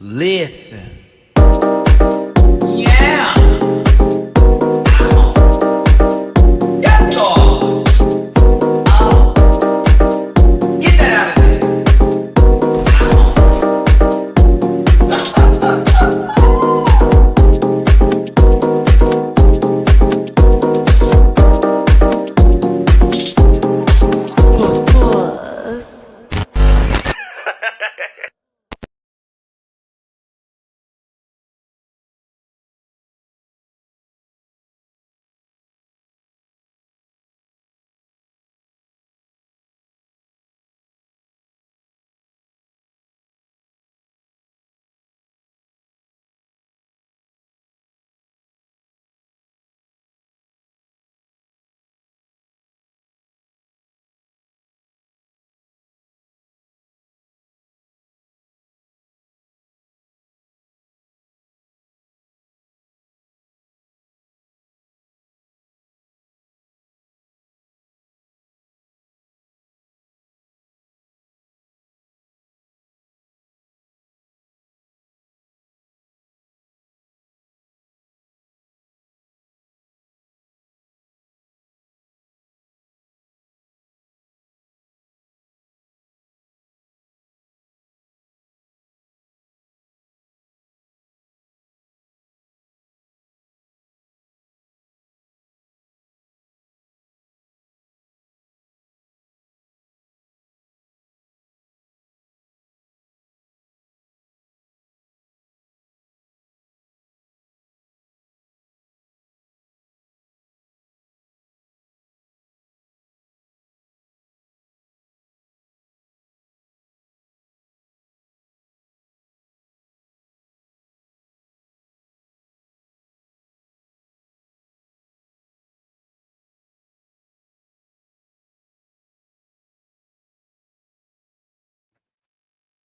Listen. Yeah. Yes, God. Oh. Get that out of there.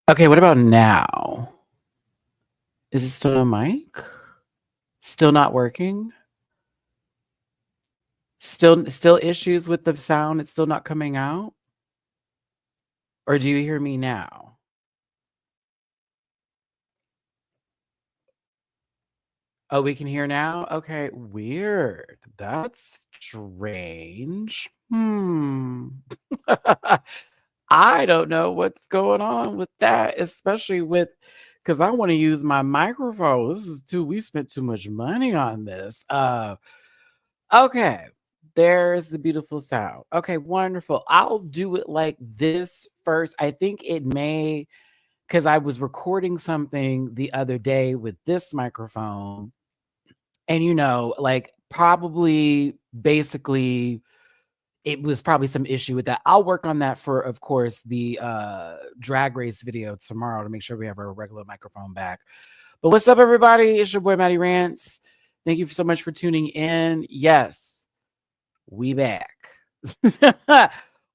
Okay, what about now? Is it still a mic? Still not working? Still issues with the sound? It's still not coming out? Or do you hear me now? Oh, we can hear now? Okay, weird. That's strange. I don't know what's going on with that, especially with because I want to use my microphone. We spent too much money on this. Okay, there's the beautiful sound. Okay, wonderful. I'll do it like this first. I think it may because I was recording something the other day with this microphone, and like probably basically it was probably some issue with that. I'll work on that for, of course, the drag race video tomorrow to make sure we have our regular microphone back. But what's up, everybody? It's your boy Matty-Rants. Thank you so much for tuning in. Yes, we back.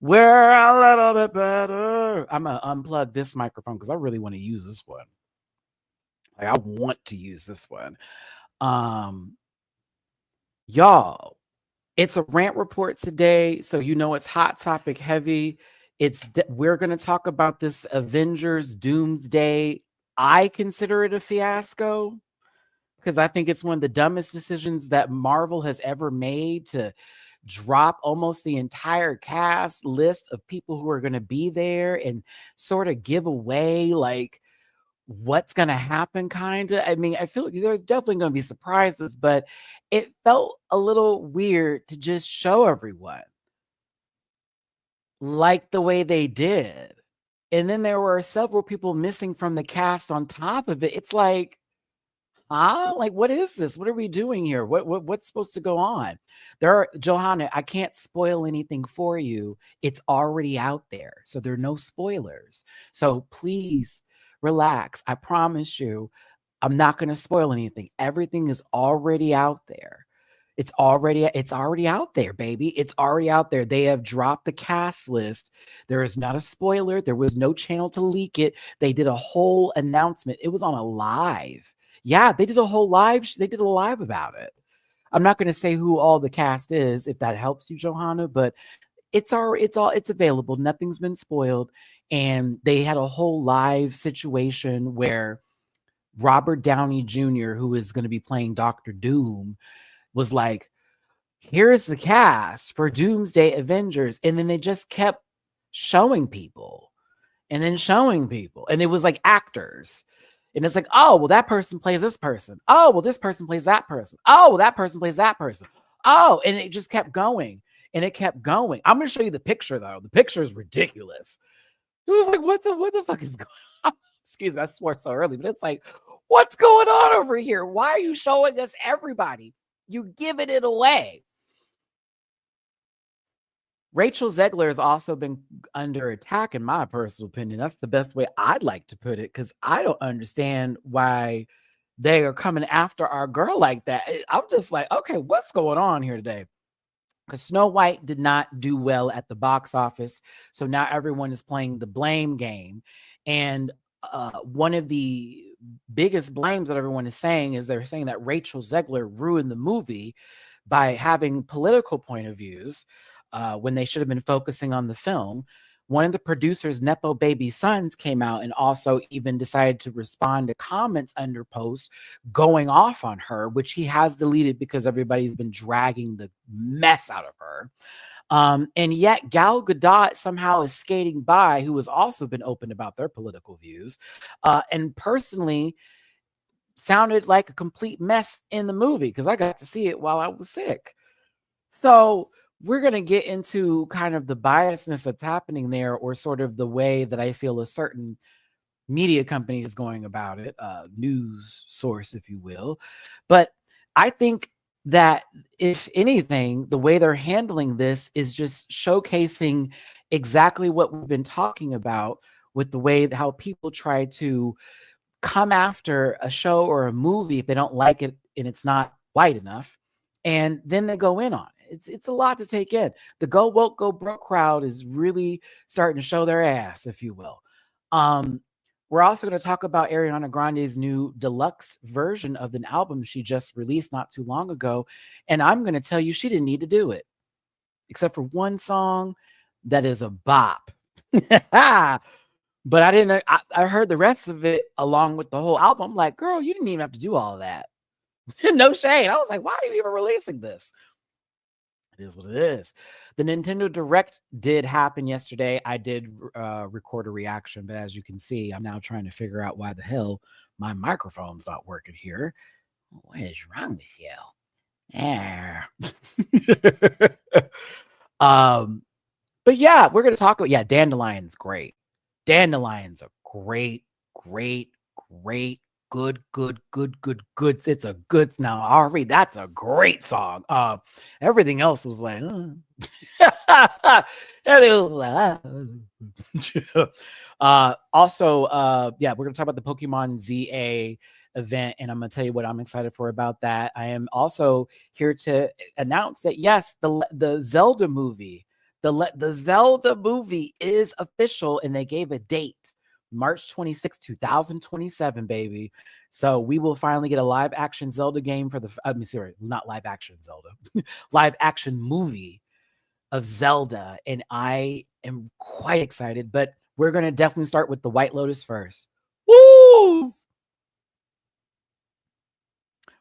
We're a little bit better. I'm gonna unplug this microphone because I really want to use this one. Like I want to use this one. Y'all, it's a rant report today, so it's hot topic heavy. We're going to talk about this Avengers Doomsday. I consider it a fiasco because I think it's one of the dumbest decisions that Marvel has ever made to drop almost the entire cast list of people who are going to be there and sort of give away like what's going to happen kind of. I mean, I feel like there's definitely going to be surprises, but it felt a little weird to just show everyone like the way they did. And then there were several people missing from the cast on top of it. It's like, like what is this? What are we doing here? What's supposed to go on? Johanna, I can't spoil anything for you. It's already out there. So there are no spoilers. So please relax. I promise you, I'm not going to spoil anything. Everything is already out there. It's already out there, baby. It's already out there. They have dropped the cast list. There is not a spoiler. There was no channel to leak it. They did a whole announcement. It was on a live. Yeah, they did a whole live. They did a live about it. I'm not going to say who all the cast is, if that helps you, Johanna, but it's available. Nothing's been spoiled. And they had a whole live situation where Robert Downey Jr., who is going to be playing Doctor Doom, was like, here's the cast for Doomsday Avengers. And then they just kept showing people and then showing people. And it was like actors. And it's like, oh, well, that person plays this person. Oh, well, this person plays that person. Oh, well, that person plays that person. Oh, and it just kept going. And it kept going. I'm going to show you the picture, though. The picture is ridiculous. It was like, what the fuck is going on? Excuse me, I swore so early, but it's like, what's going on over here? Why are you showing us everybody? You're giving it away. Rachel Zegler has also been under attack, in my personal opinion. That's the best way I'd like to put it, because I don't understand why they are coming after our girl like that. I'm just like, okay, what's going on here today? Because Snow White did not do well at the box office. So now everyone is playing the blame game. And one of the biggest blames that everyone is saying is they're saying that Rachel Zegler ruined the movie by having political point of views when they should have been focusing on the film. One of the producers, Nepo Baby Sons, came out and also even decided to respond to comments under posts going off on her, which he has deleted because everybody's been dragging the mess out of her. And yet Gal Gadot somehow is skating by, who has also been open about their political views, and personally sounded like a complete mess in the movie because I got to see it while I was sick. So we're going to get into kind of the biasness that's happening there, or sort of the way that I feel a certain media company is going about it, news source, if you will. But I think that, if anything, the way they're handling this is just showcasing exactly what we've been talking about with the way how people try to come after a show or a movie if they don't like it and it's not white enough, and then they go in on it. It's a lot to take in. The Go Woke, Go Broke crowd is really starting to show their ass, if you will. We're also going to talk about Ariana Grande's new deluxe version of an album she just released not too long ago. And I'm going to tell you, she didn't need to do it, except for one song that is a bop. But I didn't, I heard the rest of it along with the whole album. I'm like, girl, you didn't even have to do all of that. No shade. I was like, why are you even releasing this? It is what it is. The Nintendo Direct did happen yesterday. I did record a reaction, but as you can see, I'm now trying to figure out why the hell my microphone's not working here. What is wrong with you? Yeah. But yeah, we're going to talk about, Dandelion's great. Dandelion's a great, good. It's a good, now, Ari, that's a great song. Everything else was like, also, we're going to talk about the Pokémon Z-A event, and I'm going to tell you what I'm excited for about that. I am also here to announce that, yes, the Zelda movie, the Zelda movie is official, and they gave a date. March 26, 2027, baby. So we will finally get a live action Zelda game for not live action Zelda, live action movie of Zelda. And I am quite excited, but we're going to definitely start with the White Lotus first. Woo!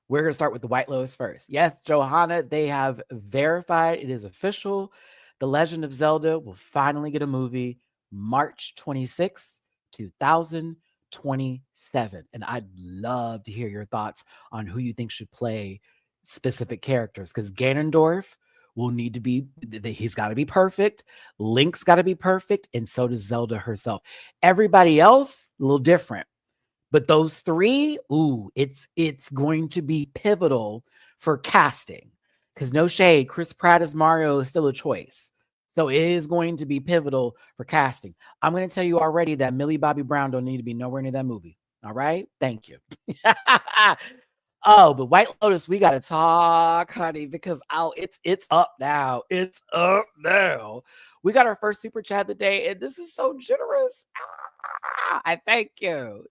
We're going to start with the White Lotus first. Yes, Johanna, they have verified it is official. The Legend of Zelda will finally get a movie March 26th. 2027. And I'd love to hear your thoughts on who you think should play specific characters, because Ganondorf will need to be, he's got to be perfect. Link's got to be perfect. And so does Zelda herself. Everybody else, a little different. But those three, it's going to be pivotal for casting. Because no shade, Chris Pratt as Mario is still a choice. So it is going to be pivotal for casting. I'm going to tell you already that Millie Bobby Brown don't need to be nowhere near that movie. All right? Thank you. Oh, but White Lotus, we got to talk, honey, because it's up now. It's up now. We got our first super chat of the day, and this is so generous. I thank you.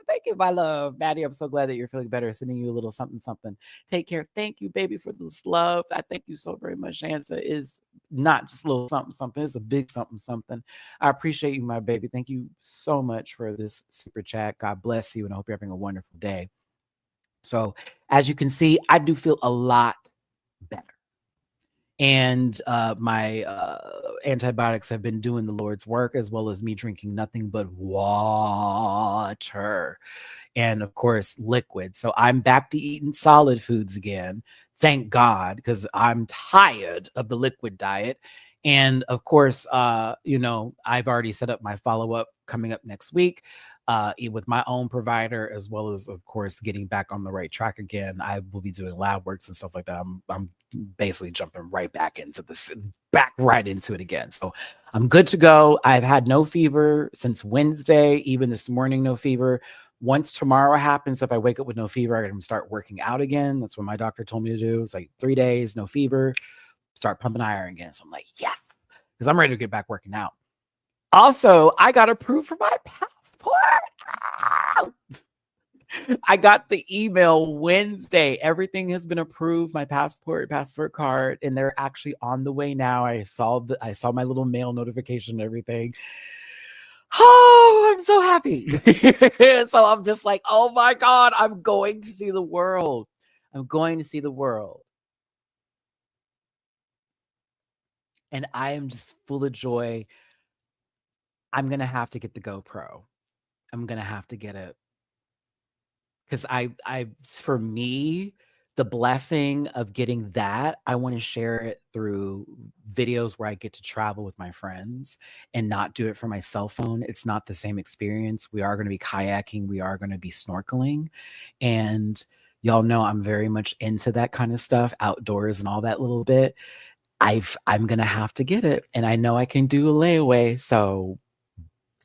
thank you, my love. Maddie, I'm so glad that you're feeling better. Sending you a little something, something. Take care. Thank you, baby, for this love. I thank you so very much. Shansa is not just a little something, something. It's a big something, something. I appreciate you, my baby. Thank you so much for this super chat. God bless you, and I hope you're having a wonderful day. So, as you can see, I do feel a lot better. And my antibiotics have been doing the Lord's work, as well as me drinking nothing but water and, of course, liquid. So I'm back to eating solid foods again. Thank God, because I'm tired of the liquid diet. And of course, you know, I've already set up my follow-up coming up next week with my own provider, as well as, of course, getting back on the right track again. I will be doing lab works and stuff like that. I'm basically jumping right back into this, back right into it again. So I'm good to go. I've had no fever since Wednesday, even this morning, no fever. Once tomorrow happens, if I wake up with no fever, I'm going to start working out again. That's what my doctor told me to do. It's like 3 days, no fever, start pumping iron again. So I'm like, yes, because I'm ready to get back working out. Also, I got approved for my passport. I got the email Wednesday. Everything has been approved. My passport card, and they're actually on the way now. I saw my little mail notification and everything. Oh, I'm so happy. So I'm just like, oh my God, I'm going to see the world. I'm going to see the world. And I am just full of joy. I'm going to have to get the GoPro. I'm going to have to get it. Because for me, the blessing of getting that, I want to share it through videos where I get to travel with my friends and not do it for my cell phone. It's not the same experience. We are going to be kayaking. We are going to be snorkeling. And y'all know I'm very much into that kind of stuff, outdoors and all that little bit. I'm going to have to get it. And I know I can do a layaway. So,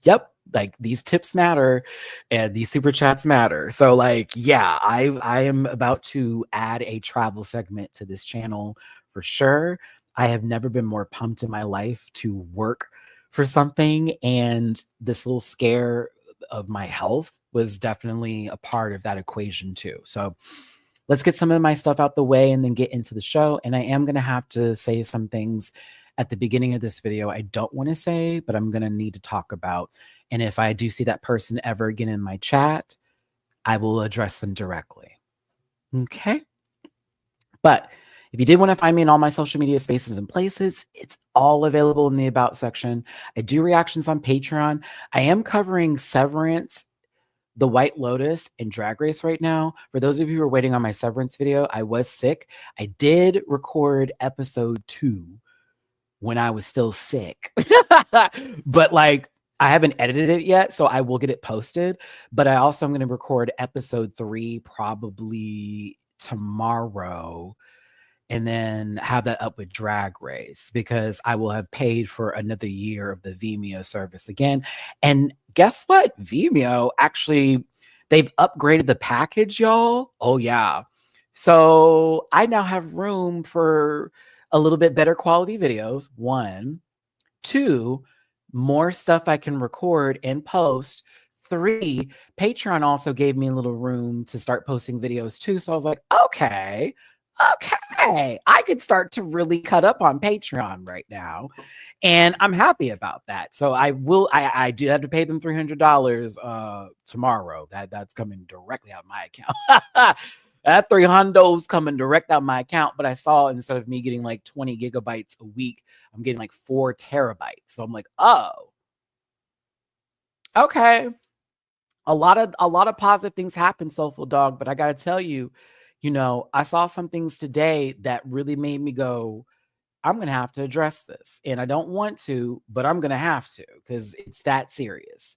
yep. Like, these tips matter and these super chats matter. So, like, yeah, I am about to add a travel segment to this channel for sure. I have never been more pumped in my life to work for something, and this little scare of my health was definitely a part of that equation too. So let's get some of my stuff out the way and then get into the show. And I am going to have to say some things at the beginning of this video I don't want to say, but I'm going to need to talk about. And if I do see that person ever again in my chat, I will address them directly. Okay? But if you did want to find me in all my social media spaces and places, it's all available in the About section. I do reactions on Patreon. I am covering Severance, The White Lotus, and Drag Race right now. For those of you who are waiting on my Severance video, I was sick. I did record episode 2 when I was still sick. But like, I haven't edited it yet, so I will get it posted. But I also am going to record episode 3 probably tomorrow, and then have that up with Drag Race, because I will have paid for another year of the Vimeo service again. And guess what? Vimeo actually, they've upgraded the package, y'all. Oh yeah. So I now have room for a little bit better quality videos. 1, 2, more stuff I can record and post. 3, Patreon also gave me a little room to start posting videos too. So I was like, okay, I could start to really cut up on Patreon right now. And I'm happy about that. So I do have to pay them $300 tomorrow. That's coming directly out of my account. That $300 coming direct out of my account. But I saw, instead of me getting like 20 gigabytes a week, I'm getting like 4 terabytes. So I'm like, oh, okay. A lot of positive things happen, Soulful Dog. But I got to tell you, you know, I saw some things today that really made me go, I'm going to have to address this. And I don't want to, but I'm going to have to, because it's that serious.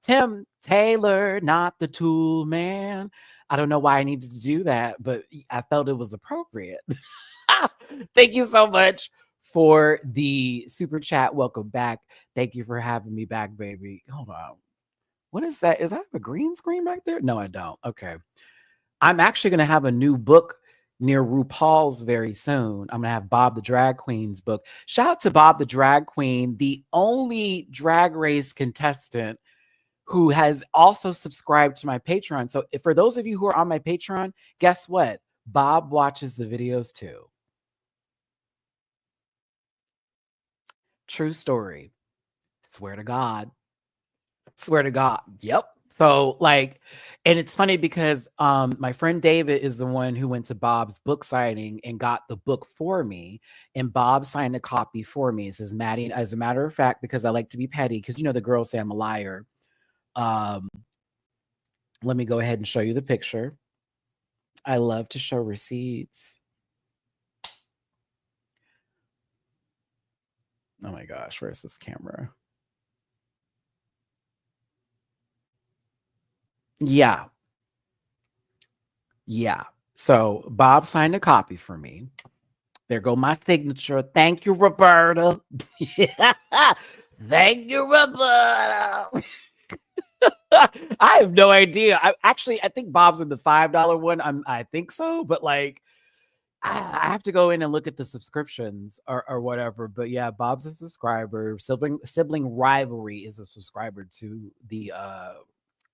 Tim Taylor, not the tool man. I don't know why I needed to do that, but I felt it was appropriate. Thank you so much for the super chat. Welcome back. Thank you for having me back, baby. Hold on. What is that? Is that a green screen back there? No, I don't. Okay. I'm actually going to have a new book near RuPaul's very soon. I'm going to have Bob the Drag Queen's book. Shout out to Bob the Drag Queen, the only Drag Race contestant who has also subscribed to my Patreon. So for those of you who are on my Patreon, guess what? Bob watches the videos too. True story. Swear to God. Swear to God. Yep. So like, and it's funny because my friend David is the one who went to Bob's book signing and got the book for me, and Bob signed a copy for me. It says Matty. As a matter of fact, because I like to be petty, because the girls say I'm a liar. Let me go ahead and show you the picture. I love to show receipts. Oh my gosh, where's this camera? Yeah. Yeah. So Bob signed a copy for me. There go my signature. Thank you, Roberta. Thank you, Roberta. I have no idea. I think Bob's in the $5 one. I think so, but like I have to go in and look at the subscriptions or whatever. But yeah, Bob's a subscriber. Sibling Rivalry is a subscriber to the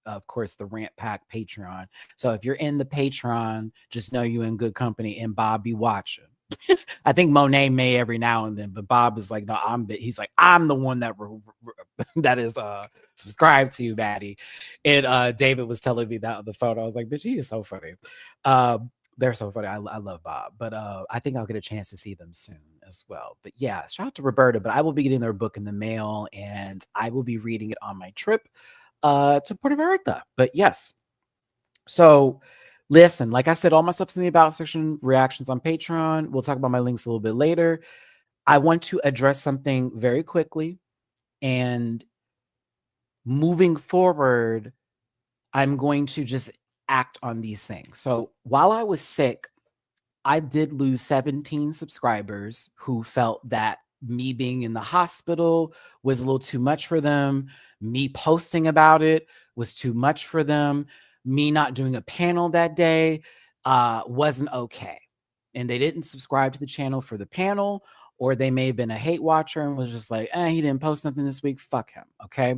of course the Rant Pack Patreon. So if you're in the Patreon, just know you in good company, and Bob be watching. I think Monet may every now and then, but Bob is like, no, he's like, I'm the one that that is subscribed to you, Matty. And David was telling me that on the phone. I was like, bitch, he is so funny. They're so funny. I love Bob, but I think I'll get a chance to see them soon as well. But yeah, shout out to Roberta. But I will be getting their book in the mail, and I will be reading it on my trip to Puerto Vallarta. But yes, so listen, like I said, all my stuff's in the about section, reactions on Patreon. We'll talk about my links a little bit later. I want to address something very quickly, and moving forward, I'm going to just act on these things. So while I was sick, I did lose 17 subscribers who felt that me being in the hospital was a little too much for them. Me posting about it was too much for them. Me not doing a panel that day wasn't okay. And they didn't subscribe to the channel for the panel, or they may have been a hate watcher and was just like, he didn't post something this week. Fuck him. Okay.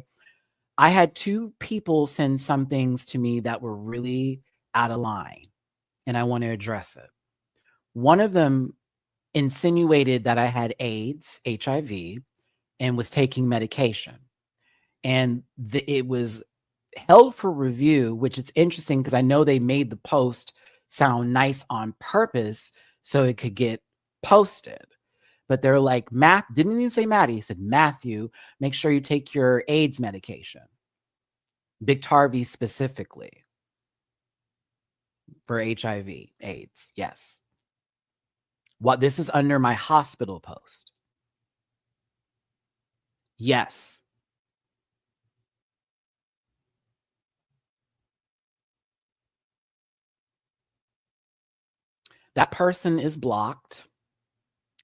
I had 2 people send some things to me that were really out of line, and I want to address it. One of them insinuated that I had AIDS, HIV, and was taking medication. And it was held for review, which is interesting because I know they made the post sound nice on purpose so it could get posted. But they're like, didn't even say Matty, he said, Matthew, make sure you take your AIDS medication. Biktarvy specifically for HIV, AIDS. Yes. What this is under my hospital post. Yes. That person is blocked,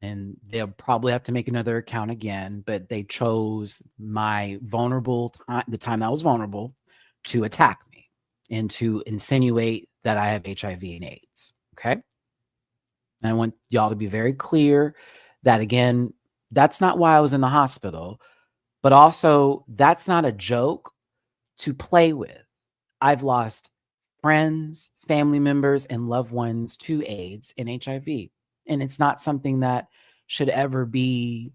and they'll probably have to make another account again, but they chose my vulnerable time, the time I was vulnerable, to attack me and to insinuate that I have HIV and AIDS. Okay. And I want y'all to be very clear that, again, that's not why I was in the hospital, but also that's not a joke to play with. I've lost friends, family members, and loved ones to AIDS and HIV. And it's not something that should ever be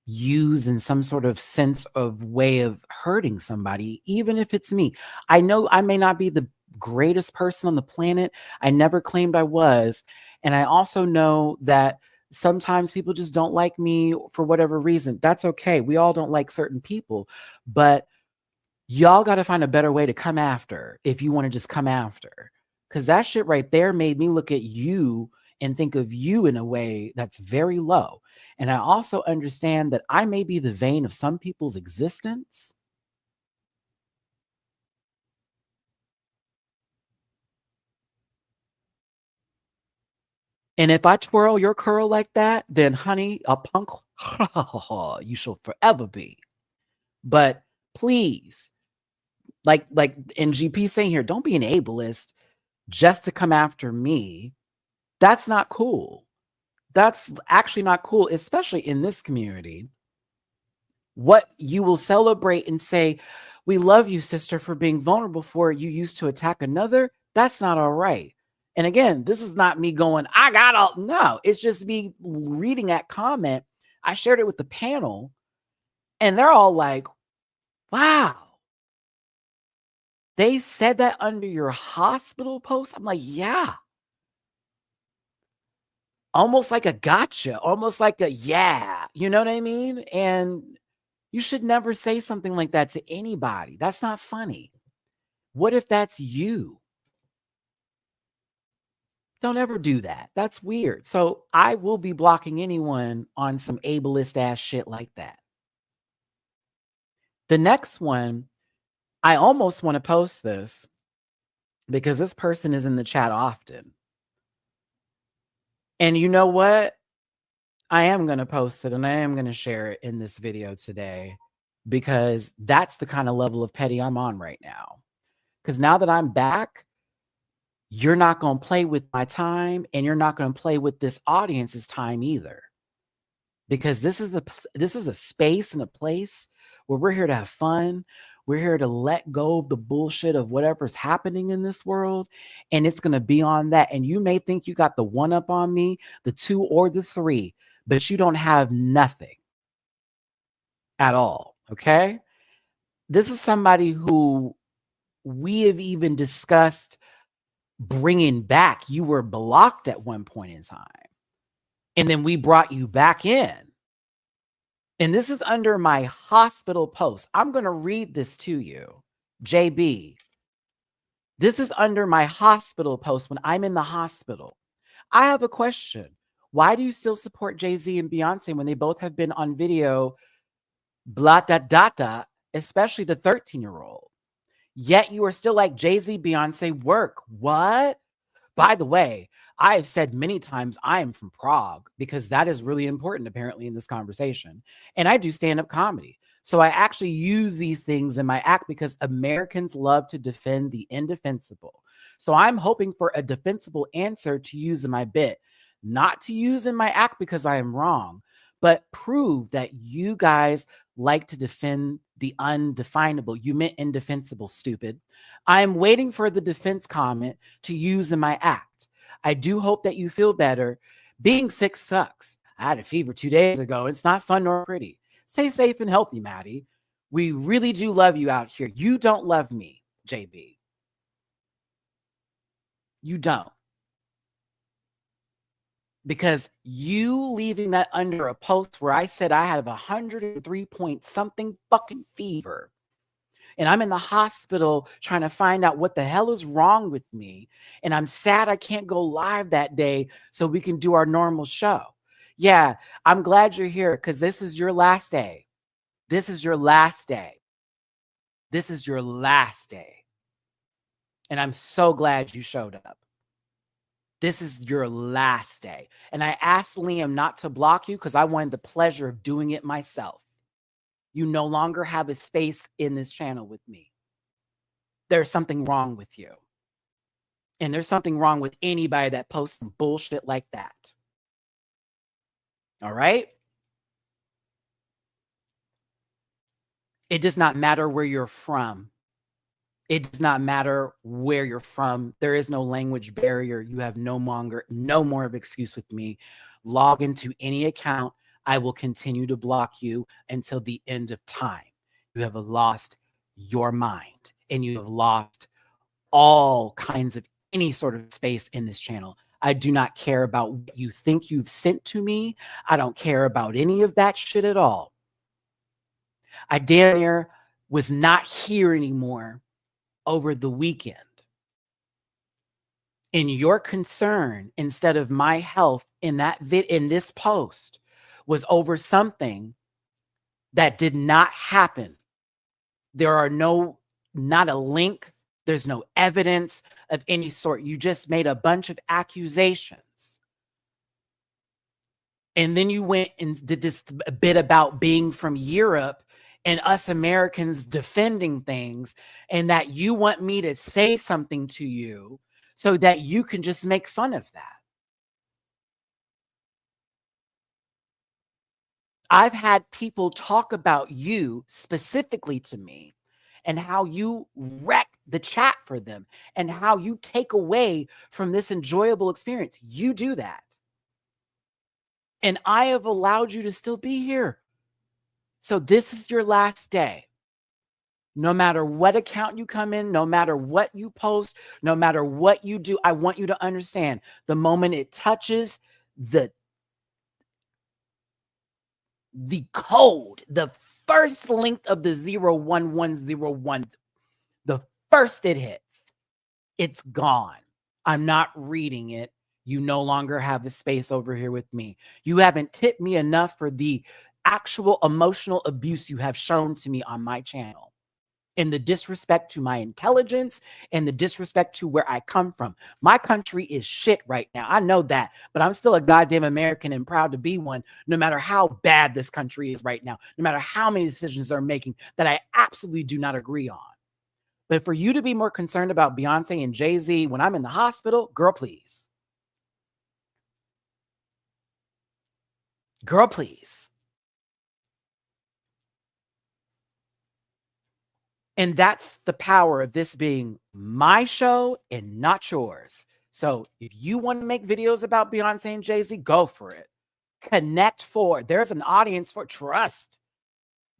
used in some sort of sense of way of hurting somebody, even if it's me. I know I may not be the greatest person on the planet. I never claimed I was. And I also know that sometimes people just don't like me for whatever reason. That's okay. We all don't like certain people, but y'all got to find a better way to come after if you want to just come after. Because that shit right there made me look at you and think of you in a way that's very low. And I also understand that I may be the vein of some people's existence. And if I twirl your curl like that, then honey, a punk, you shall forever be. But please, like NGP saying here, don't be an ableist just to come after me. That's not cool. That's actually not cool, especially in this community. What you will celebrate and say, We love you, sister, for being vulnerable for it you used to attack another. That's not all right. And again, this is not me going, I got all. No, it's just me reading that comment. I shared it with the panel, and they're all like, wow. They said that under your hospital post? I'm like, yeah. Almost like a gotcha, almost like a yeah. You know what I mean? And you should never say something like that to anybody. That's not funny. What if that's you? Don't ever do that. That's weird. So I will be blocking anyone on some ableist ass shit like that. The next one, I almost want to post this because this person is in the chat often. And you know what? I am going to post it and I am going to share it in this video today because that's the kind of level of petty I'm on right now. Because now that I'm back, you're not going to play with my time and you're not going to play with this audience's time either. Because this is a space and a place where we're here to have fun. We're here to let go of the bullshit of whatever's happening in this world. And it's going to be on that. And you may think you got the one up on me, the two or the three, but you don't have nothing at all. Okay. This is somebody who we have even discussed bringing back. You were blocked at one point in time. And then we brought you back in. And this is under my hospital post. I'm going to read this to you. JB, this is under my hospital post when I'm in the hospital. I have a question. Why do you still support Jay-Z and Beyonce when they both have been on video, blah, da, da, da, especially the 13-year-old? Yet you are still like Jay-Z, Beyonce, work. What? By the way, I have said many times I am from Prague because that is really important apparently in this conversation. And I do stand-up comedy. So I actually use these things in my act because Americans love to defend the indefensible. So I'm hoping for a defensible answer to use in my bit, not to use in my act because I am wrong, but prove that you guys like to defend the undefinable. You meant indefensible, stupid. I'm waiting for the defense comment to use in my act. I do hope that you feel better. Being sick sucks. I had a fever 2 days ago. It's not fun nor pretty. Stay safe and healthy, Matty. We really do love you out here. You don't love me, JB. You don't. Because you leaving that under a post where I said I had a 103 point something fucking fever and I'm in the hospital trying to find out what the hell is wrong with me. And I'm sad I can't go live that day so we can do our normal show. Yeah, I'm glad you're here because this is your last day. This is your last day. This is your last day. And I'm so glad you showed up. This is your last day. And I asked Liam not to block you because I wanted the pleasure of doing it myself. You no longer have a space in this channel with me. There's something wrong with you. And there's something wrong with anybody that posts some bullshit like that. All right? It does not matter where you're from. It does not matter where you're from. There is no language barrier. You have no more of an excuse with me. Log into any account. I will continue to block you until the end of time. You have lost your mind and you have lost all kinds of any sort of space in this channel. I do not care about what you think you've sent to me. I don't care about any of that shit at all. I damn near was not here anymore over the weekend. And your concern, instead of my health in this post, was over something that did not happen. There are not a link. There's no evidence of any sort. You just made a bunch of accusations. And then you went and did this bit about being from Europe and us Americans defending things, and that you want me to say something to you so that you can just make fun of that. I've had people talk about you specifically to me and how you wreck the chat for them and how you take away from this enjoyable experience. You do that. And I have allowed you to still be here. So this is your last day. No matter what account you come in, no matter what you post, no matter what you do, I want you to understand the moment it touches the code, the first length of the 01101, the first it hits, it's gone. I'm not reading it. You no longer have a space over here with me. You haven't tipped me enough for the actual emotional abuse you have shown to me on my channel, and the disrespect to my intelligence and the disrespect to where I come from. My country is shit right now. I know that, but I'm still a goddamn American and proud to be one, no matter how bad this country is right now, no matter how many decisions they're making that I absolutely do not agree on. But for you to be more concerned about Beyonce and Jay-Z when I'm in the hospital, girl, please. Girl, please. And that's the power of this being my show and not yours. So if you want to make videos about Beyonce and Jay-Z, go for it. Connect for it. There's an audience for trust.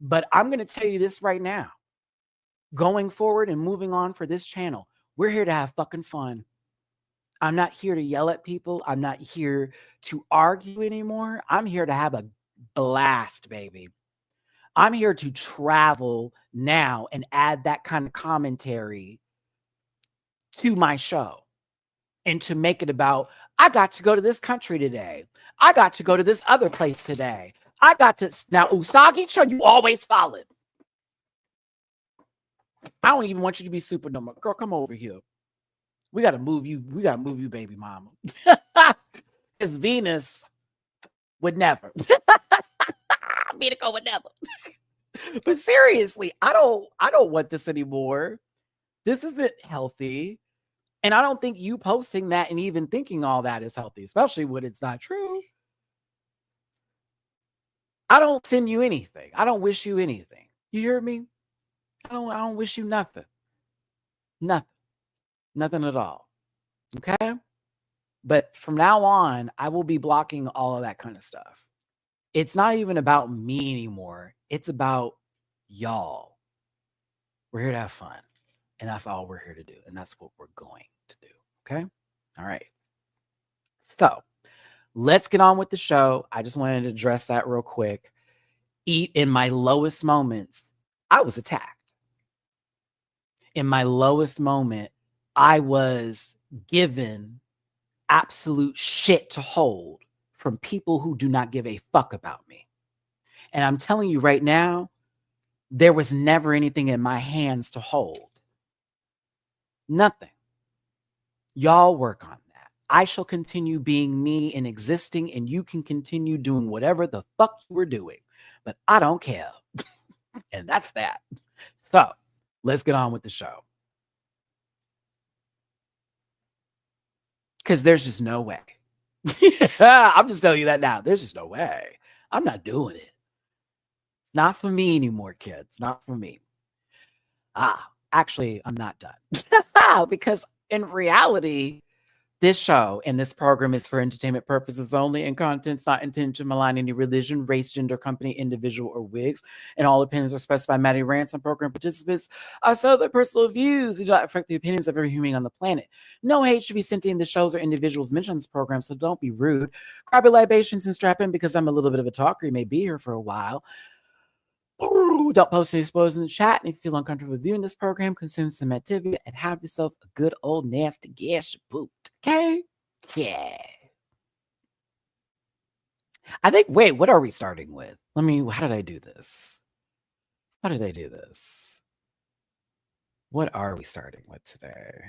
But I'm going to tell you this right now. Going forward and moving on for this channel, we're here to have fucking fun. I'm not here to yell at people. I'm not here to argue anymore. I'm here to have a blast, baby. I'm here to travel now and add that kind of commentary to my show and to make it about, I got to go to this country today. I got to go to this other place today. I got to, now Usagi-chan, you always followed. I don't even want you to be super no more. Girl, come over here. We got to move you. We got to move you, baby mama. Because Venus would never. Vinico would never. But seriously, I don't want this anymore. This isn't healthy. And I don't think you posting that and even thinking all that is healthy, especially when it's not true. I don't send you anything. I don't wish you anything. You hear me? I don't wish you nothing. Nothing. Nothing at all. Okay? But from now on, I will be blocking all of that kind of stuff. It's not even about me anymore. It's about y'all. We're here to have fun. And that's all we're here to do. And that's what we're going to do. Okay? All right. So let's get on with the show. I just wanted to address that real quick. In my lowest moments, I was attacked. In my lowest moment, I was given absolute shit to hold from people who do not give a fuck about me. And I'm telling you right now, there was never anything in my hands to hold. Nothing. Y'all work on that. I shall continue being me and existing, and you can continue doing whatever the fuck you were doing. But I don't care. And that's that. So let's get on with the show. Because there's just no way. I'm just telling you that now. There's just no way. I'm not doing it. Not for me anymore, kids. Not for me. Actually, I'm not done. Because in reality, this show and this program is for entertainment purposes only, and content's not intended to malign any religion, race, gender, company, individual, or wigs. And all opinions are expressed by Matty-Rants and program participants so their personal views do not affect the opinions of every human on the planet. No hate should be sent in the shows or individuals mentioned in this program, so don't be rude. Grab your libations and strap in, because I'm a little bit of a talker. You may be here for a while. Don't post any spoilers in the chat. And if you feel uncomfortable viewing this program, consume some activity and have yourself a good old nasty gas boot. Okay? Yeah. I think, wait, what are we starting with? How did I do this? How did I do this? What are we starting with today?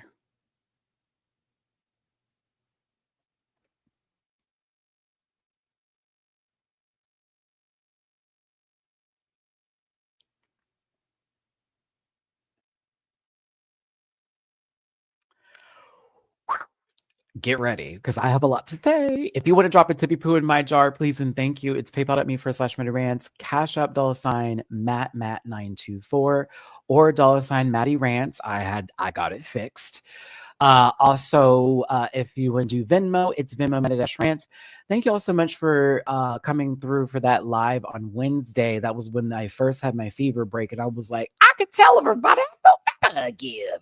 Get ready, because I have a lot to say. If you want to drop a tippy poo in my jar, please and thank you. It's PayPal.me/MattyRants, Cash App $Matt924, or $ MattyRants. I got it fixed. Also, if you want to do Venmo, it's Venmo Matty-Rants. Thank you all so much for coming through for that live on Wednesday. That was when I first had my fever break, and I was like, I could tell everybody I felt better again.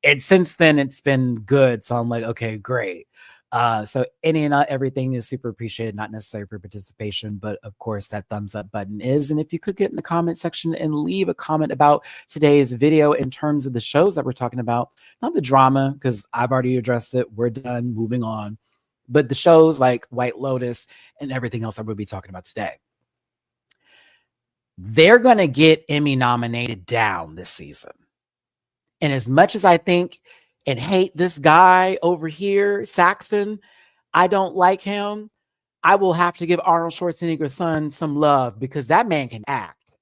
And since then, it's been good. So I'm like, okay, great. So any and everything is super appreciated, not necessary for participation, but of course that thumbs up button is. And if you could get in the comment section and leave a comment about today's video in terms of the shows that we're talking about, not the drama, because I've already addressed it. We're done, moving on. But the shows like White Lotus and everything else that we'll be talking about today. They're going to get Emmy nominated down this season. And as much as I think and hate this guy over here, Saxon, I don't like him. I will have to give Arnold Schwarzenegger's son some love because that man can act.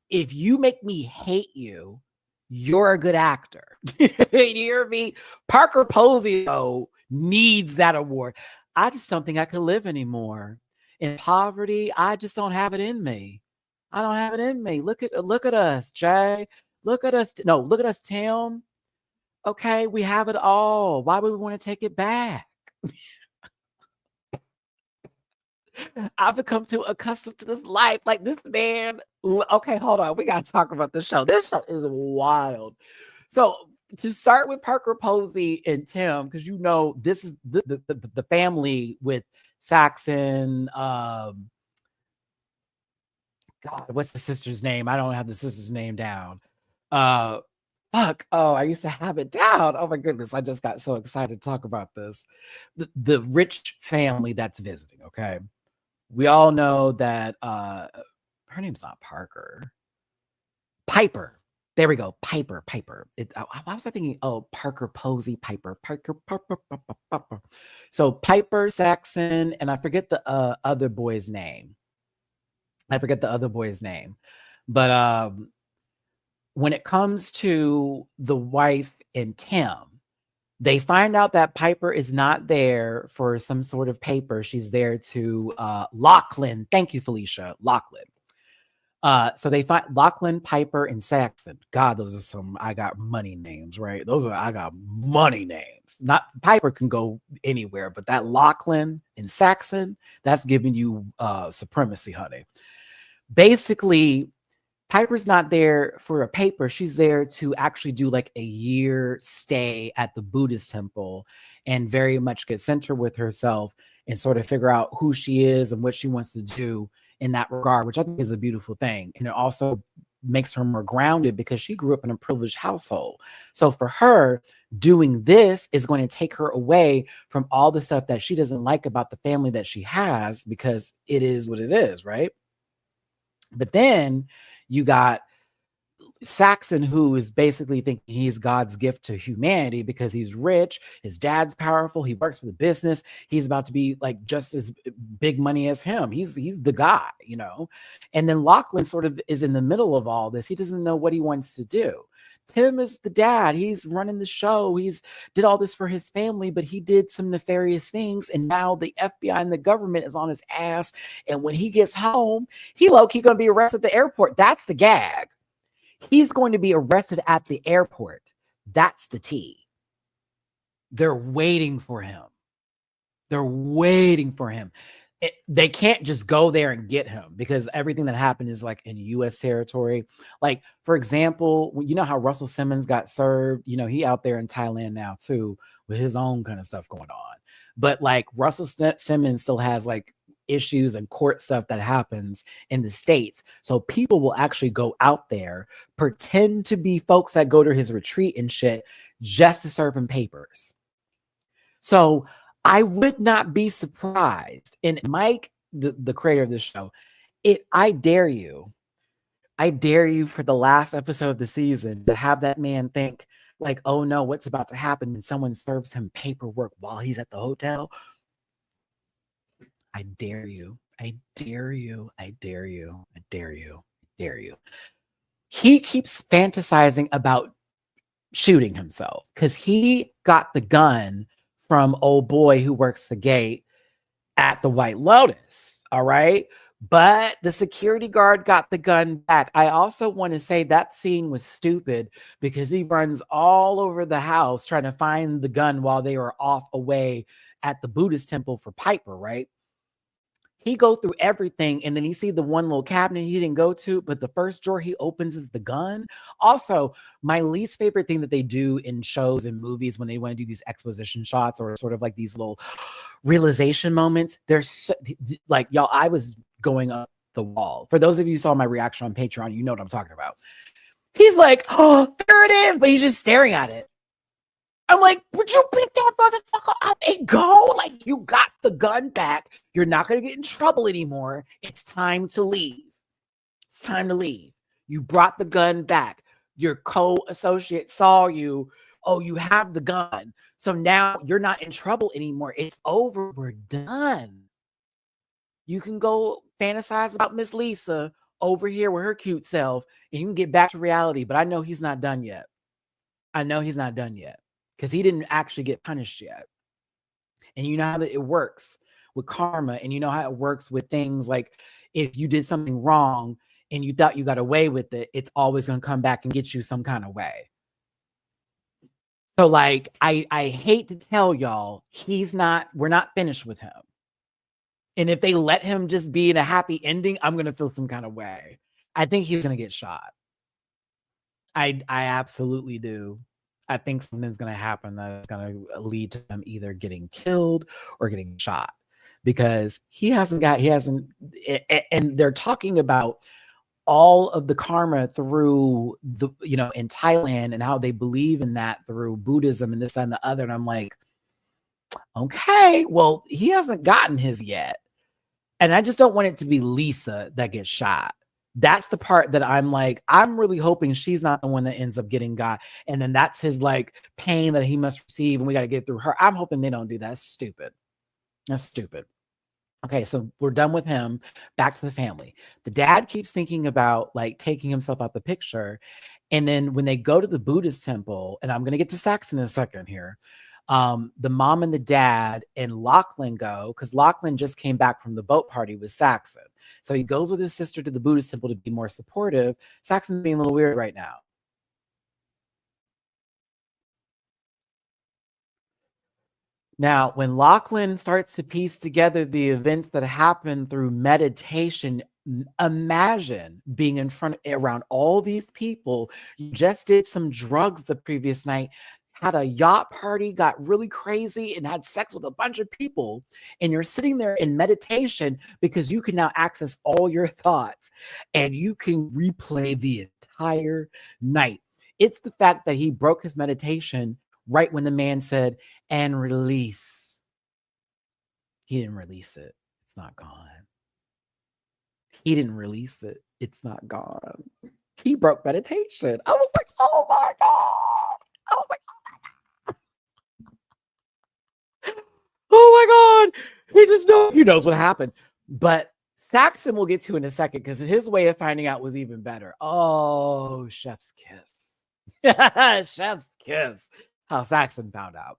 If you make me hate you, you're a good actor. You hear me? Parker Posey, though, needs that award. I just don't think I could live anymore. In poverty, I just don't have it in me. I don't have it in me. Look at us, Jay. Look at us. No, look at us, Tim. Okay, we have it all. Why would we want to take it back? I've become too accustomed to this life. Like this man. Okay, hold on. We got to talk about this show. This show is wild. So to start with Parker Posey and Tim, because you know this is the family with Saxon. God, what's the sister's name? I don't have the sister's name down. Fuck. Oh, I used to have it down. Oh my goodness. I just got so excited to talk about this. The rich family that's visiting. Okay. We all know that her name's not Parker. Piper. There we go. Piper. Why was I thinking? Oh, Parker Posey, Piper. So Piper, Saxon, and I forget the other boy's name. But when it comes to the wife and Tim, they find out that Piper is not there for some sort of paper. She's there to Lachlan. Thank you, Felicia. Lachlan. So they find Lachlan, Piper, and Saxon. God, those are some I got money names, right? I got money names. Not Piper can go anywhere, but that Lachlan and Saxon, that's giving you supremacy, honey. Basically, Piper's not there for a paper. She's there to actually do like a year stay at the Buddhist temple and very much get centered with herself and sort of figure out who she is and what she wants to do in that regard, which I think is a beautiful thing. And it also makes her more grounded because she grew up in a privileged household. So for her, doing this is going to take her away from all the stuff that she doesn't like about the family that she has because it is what it is, right? But then you got Saxon, who is basically thinking he's God's gift to humanity because he's rich, his dad's powerful, he works for the business, he's about to be like just as big money as him. He's the guy, you know. And then Lachlan sort of is in the middle of all this. He doesn't know what he wants to do. Tim is the dad. He's running the show. He's did all this for his family, but he did some nefarious things. And now the FBI and the government is on his ass. And when he gets home, he low-key going to be arrested at the airport. That's the gag. He's going to be arrested at the airport. That's the tea. They're waiting for him. They can't just go there and get him because everything that happened is like in U.S. territory. Like, for example, you know how Russell Simmons got served? You know, he out there in Thailand now too with his own kind of stuff going on. But like Russell Simmons still has like issues and court stuff that happens in the States. So people will actually go out there, pretend to be folks that go to his retreat and shit just to serve him papers. So I would not be surprised. And Mike, the creator of this show, I dare you for the last episode of the season to have that man think like, oh no, what's about to happen? And someone serves him paperwork while he's at the hotel. I dare you. He keeps fantasizing about shooting himself because he got the gun from old boy who works the gate at the White Lotus. All right. But the security guard got the gun back. I also want to say that scene was stupid because he runs all over the house trying to find the gun while they were off away at the Buddhist temple for Piper, right? He go through everything and then he see the one little cabinet he didn't go to, but the first drawer he opens is the gun. Also, my least favorite thing that they do in shows and movies when they want to do these exposition shots or sort of like these little realization moments, they're so, like, y'all, I was going up the wall. For those of you who saw my reaction on Patreon, you know what I'm talking about. He's like, oh, there it is, but he's just staring at it. I'm like, would you pick that motherfucker up and go? Like, you got the gun back. You're not going to get in trouble anymore. It's time to leave. It's time to leave. You brought the gun back. Your co-associate saw you. Oh, you have the gun. So now you're not in trouble anymore. It's over. We're done. You can go fantasize about Miss Lisa over here with her cute self, and you can get back to reality. But I know he's not done yet. I know he's not done yet. Because he didn't actually get punished yet. And you know how it works with karma, and you know how it works with things like if you did something wrong and you thought you got away with it, it's always going to come back and get you some kind of way. So like, I hate to tell y'all, we're not finished with him. And if they let him just be in a happy ending, I'm going to feel some kind of way. I think he's going to get shot. I absolutely do. I think something's going to happen that's going to lead to him either getting killed or getting shot because he hasn't, and they're talking about all of the karma through the, in Thailand and how they believe in that through Buddhism and this and the other. And I'm like, okay, well, he hasn't gotten his yet. And I just don't want it to be Lisa that gets shot. That's the part that I'm like, I'm really hoping she's not the one that ends up getting got. And then that's his like pain that he must receive. And we got to get through her. I'm hoping they don't do that. That's stupid. That's stupid. Okay, so we're done with him. Back to the family. The dad keeps thinking about like taking himself out the picture. And then when they go to the Buddhist temple, and I'm going to get to Saxon in a second here. The mom and the dad and Lachlan go because Lachlan just came back from the boat party with Saxon. So he goes with his sister to the Buddhist temple to be more supportive. Saxon's being a little weird right now. Now, when Lachlan starts to piece together the events that happen through meditation, imagine being around all these people. You just did some drugs the previous night, had a yacht party, got really crazy, and had sex with a bunch of people. And you're sitting there in meditation because you can now access all your thoughts and you can replay the entire night. It's the fact that he broke his meditation right when the man said, and release. He didn't release it. It's not gone. He didn't release it. It's not gone. He broke meditation. I was like, oh my God. I was like, oh my God. He knows what happened. But Saxon we'll get to in a second because his way of finding out was even better. Oh, chef's kiss. Chef's kiss. How Saxon found out.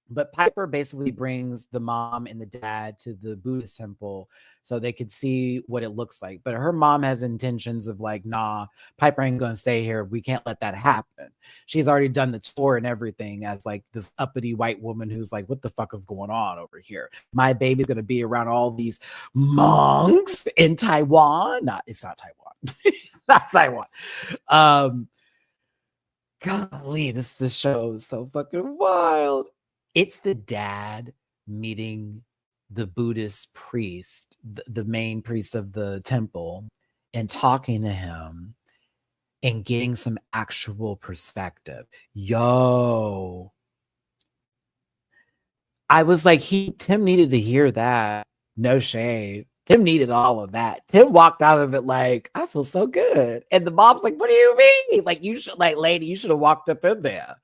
But Piper basically brings the mom and the dad to the Buddhist temple so they could see what it looks like. But her mom has intentions of like, nah, Piper ain't going to stay here. We can't let that happen. She's already done the tour and everything as like this uppity white woman who's like, what the fuck is going on over here? My baby's going to be around all these monks in Taiwan. It's not Taiwan. It's not Taiwan. Golly, this show is so fucking wild. It's the dad meeting the Buddhist priest, the main priest of the temple, and talking to him and getting some actual perspective. Yo. I was like, Tim needed to hear that. No shade. Tim needed all of that. Tim walked out of it like, I feel so good. And the mom's like, what do you mean? Like, you should, like, lady, you should have walked up in there.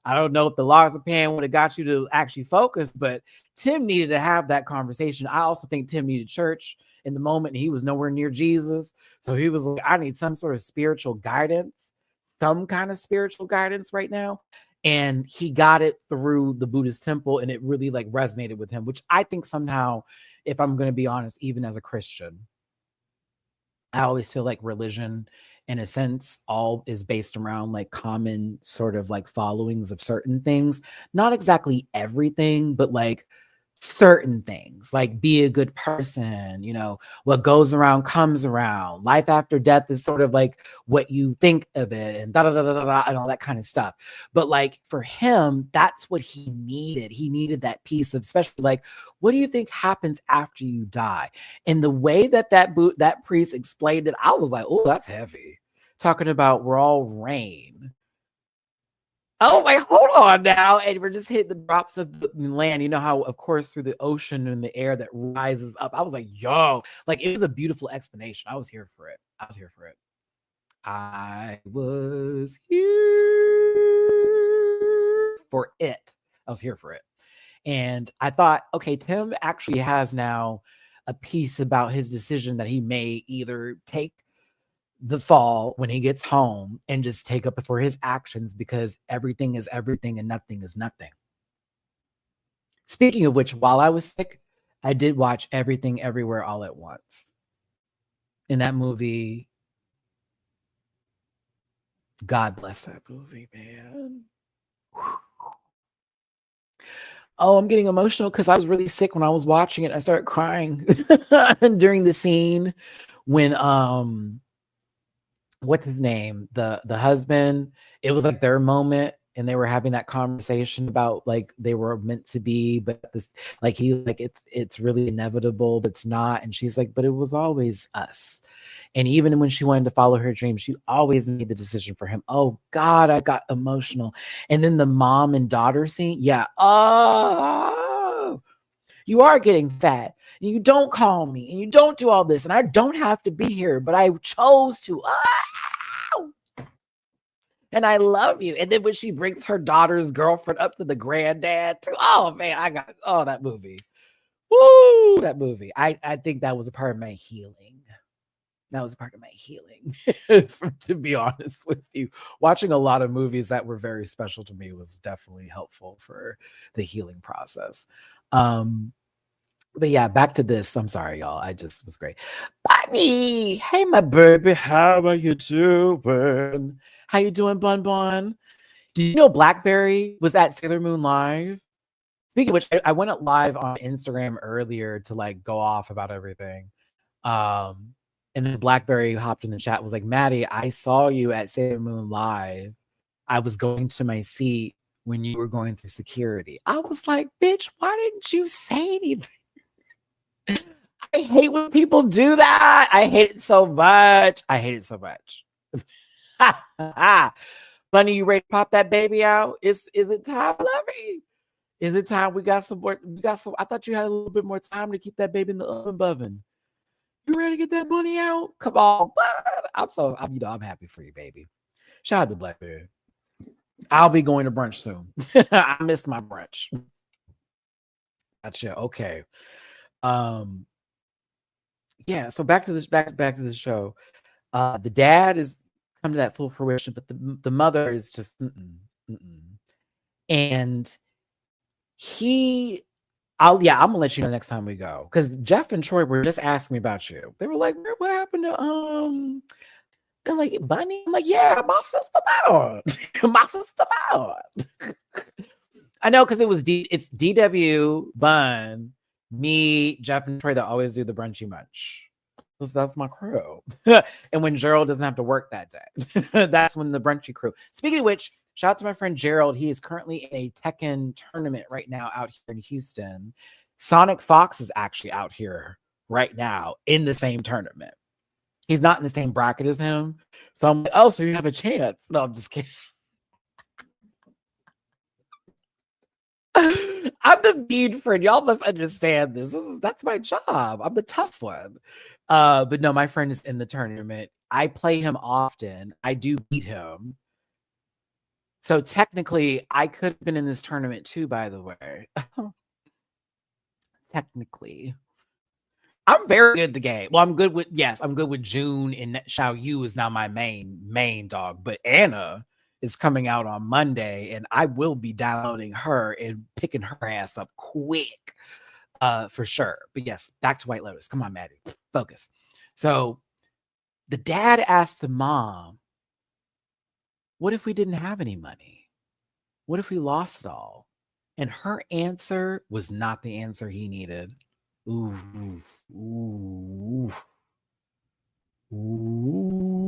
I don't know if the laws of Pan would have got you to actually focus, but Tim needed to have that conversation. I also think Tim needed church in the moment. He was nowhere near Jesus. So he was like, I need some sort of spiritual guidance, some kind of spiritual guidance right now. And he got it through the Buddhist temple, and it really like resonated with him, which I think somehow, if I'm going to be honest, even as a Christian, I always feel like religion, in a sense, all is based around like common sort of like followings of certain things. Not exactly everything, but like certain things, like be a good person, what goes around comes around. Life after death is sort of like what you think of it, and da da da da da, and all that kind of stuff. But like for him, that's what he needed. He needed that piece of, especially like, what do you think happens after you die? And the way that priest explained it, I was like, oh, that's heavy. Talking about we're all rain. I was like, hold on now. And we're just hitting the drops of the land. You know how, of course, through the ocean and the air that rises up. I was like, yo, like it was a beautiful explanation. I was here for it. I was here for it. I was here for it. I was here for it. And I thought, okay, Tim actually has now a piece about his decision that he may either take the fall when he gets home and just take up for his actions, because everything is everything and nothing is nothing. Speaking of which, while I was sick, I did watch Everything Everywhere All at Once. In that movie, God bless that movie, man. Oh, I'm getting emotional because I was really sick when I was watching it. I started crying during the scene when what's his name, the husband, it was like their moment, and they were having that conversation about like they were meant to be, but this, like he like it's really inevitable, but it's not. And she's like, but it was always us. And even when she wanted to follow her dream, she always made the decision for him. Oh God, I got emotional. And then the mom and daughter scene, yeah. Oh, you are getting fat, and you don't call me, and you don't do all this, and I don't have to be here, but I chose to. And I love you. And then when she brings her daughter's girlfriend up to the granddad, too. Oh man, that movie. Woo, that movie. I think that was a part of my healing. That was a part of my healing, to be honest with you. Watching a lot of movies that were very special to me was definitely helpful for the healing process. But yeah, back to this. I'm sorry, y'all. I just was great. Bunny, hey, my baby, how are you doing? How you doing, Bun Bun? Do you know Blackberry was at Sailor Moon Live? Speaking of which, I went up live on Instagram earlier to like go off about everything. And then Blackberry hopped in the chat, was like, Matty, I saw you at Sailor Moon Live. I was going to my seat when you were going through security. I was like, bitch, why didn't you say anything? I hate when people do that. I hate it so much. I hate it so much. Bunny, you ready to pop that baby out? Is it time, lovey? Is it time? We got some more. I thought you had a little bit more time to keep that baby in the oven. You ready to get that bunny out? Come on, bud. I'm happy for you, baby. Shout out to Blackberry. I'll be going to brunch soon. I missed my brunch. Gotcha. Okay. Yeah. So back to the show. The dad is come to that full fruition, but the mother is just and I'm gonna let you know next time we go, because Jeff and Troy were just asking me about you. They were like, what happened to they're like, Bunny? I'm like, yeah, my sister Ballard. My sister Ballard. I know, because it's DW, Bun, me, Jeff, and Troy that always do the brunchy munch. That's my crew. And when Gerald doesn't have to work that day, that's when the brunchy crew. Speaking of which, shout out to my friend Gerald. He is currently in a Tekken tournament right now out here in Houston. Sonic Fox is actually out here right now in the same tournament. He's not in the same bracket as him. So I'm like, oh, so you have a chance. No, I'm just kidding. I'm the mean friend. Y'all must understand this. That's my job. I'm the tough one. But no, my friend is in the tournament. I play him often. I do beat him. So technically, I could have been in this tournament too, by the way. Technically. I'm very good at the game. Well, I'm good with June, and Xiao Yu is now my main dog. But Anna is coming out on Monday, and I will be downloading her and picking her ass up quick, for sure. But yes, back to White Lotus. Come on, Maddie, focus. So The dad asked the mom, what if we didn't have any money? What if we lost it all? And her answer was not the answer he needed. Ooh, ooh, ooh, ooh,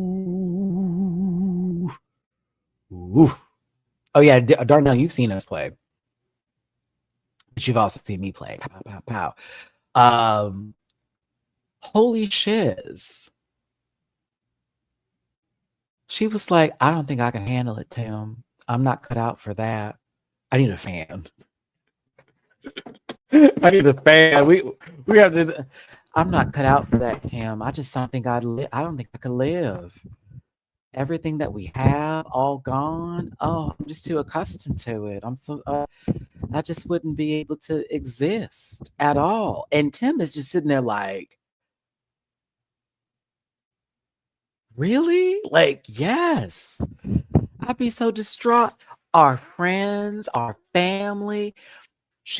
ooh. Oh yeah, Darnell, you've seen us play, but you've also seen me play. Pow, pow, pow. Holy shiz. She was like, I don't think I can handle it, Tim. I'm not cut out for that. I need a fan. I need a fan. We have to. I'm not cut out for that, Tim. I just don't think I don't think I could live. Everything that we have all gone. Oh, I'm just too accustomed to it. I'm so. I just wouldn't be able to exist at all. And Tim is just sitting there like, really? Like, yes. I'd be so distraught. Our friends, our family.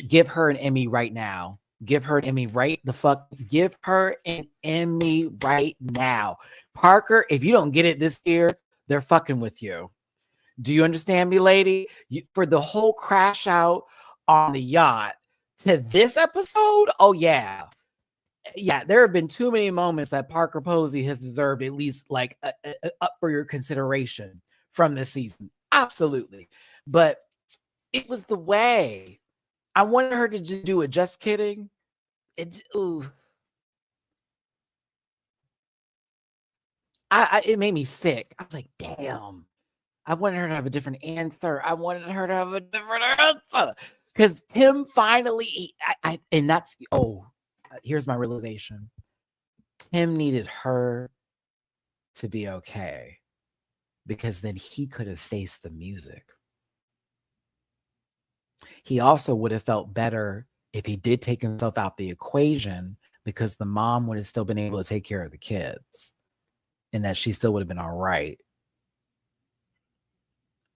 Give her an Emmy right now. Give her an Emmy right the fuck. Give her an Emmy right now. Parker, if you don't get it this year, they're fucking with you. Do you understand me, lady? For the whole crash out on the yacht to this episode, oh yeah. Yeah, there have been too many moments that Parker Posey has deserved at least like up for your consideration from this season. Absolutely. But it was the way. I wanted her to just do it. Just kidding. It made me sick. I was like, damn. I wanted her to have a different answer. I wanted her to have a different answer. Because Tim finally, and that's, here's my realization. Tim needed her to be okay. Because then he could have faced the music. He also would have felt better if he did take himself out the equation, because the mom would have still been able to take care of the kids and that she still would have been all right.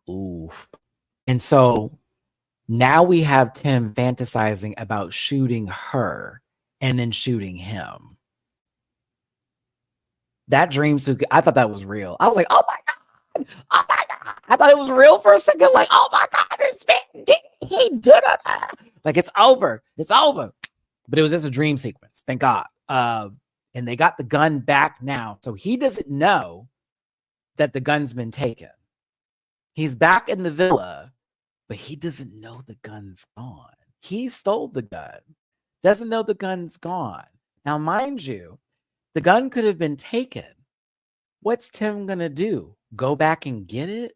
Oof. And so now we have Tim fantasizing about shooting her and then shooting him. That dream sequence, I thought that was real. I was like, oh my God. Oh my God. I thought it was real for a second. Like, oh my God, he did it. Like, it's over. It's over. But it was just a dream sequence. Thank God. And they got the gun back now. So he doesn't know that the gun's been taken. He's back in the villa, but he doesn't know the gun's gone. He stole the gun. Doesn't know the gun's gone. Now, mind you, the gun could have been taken. What's Tim going to do? Go back and get it?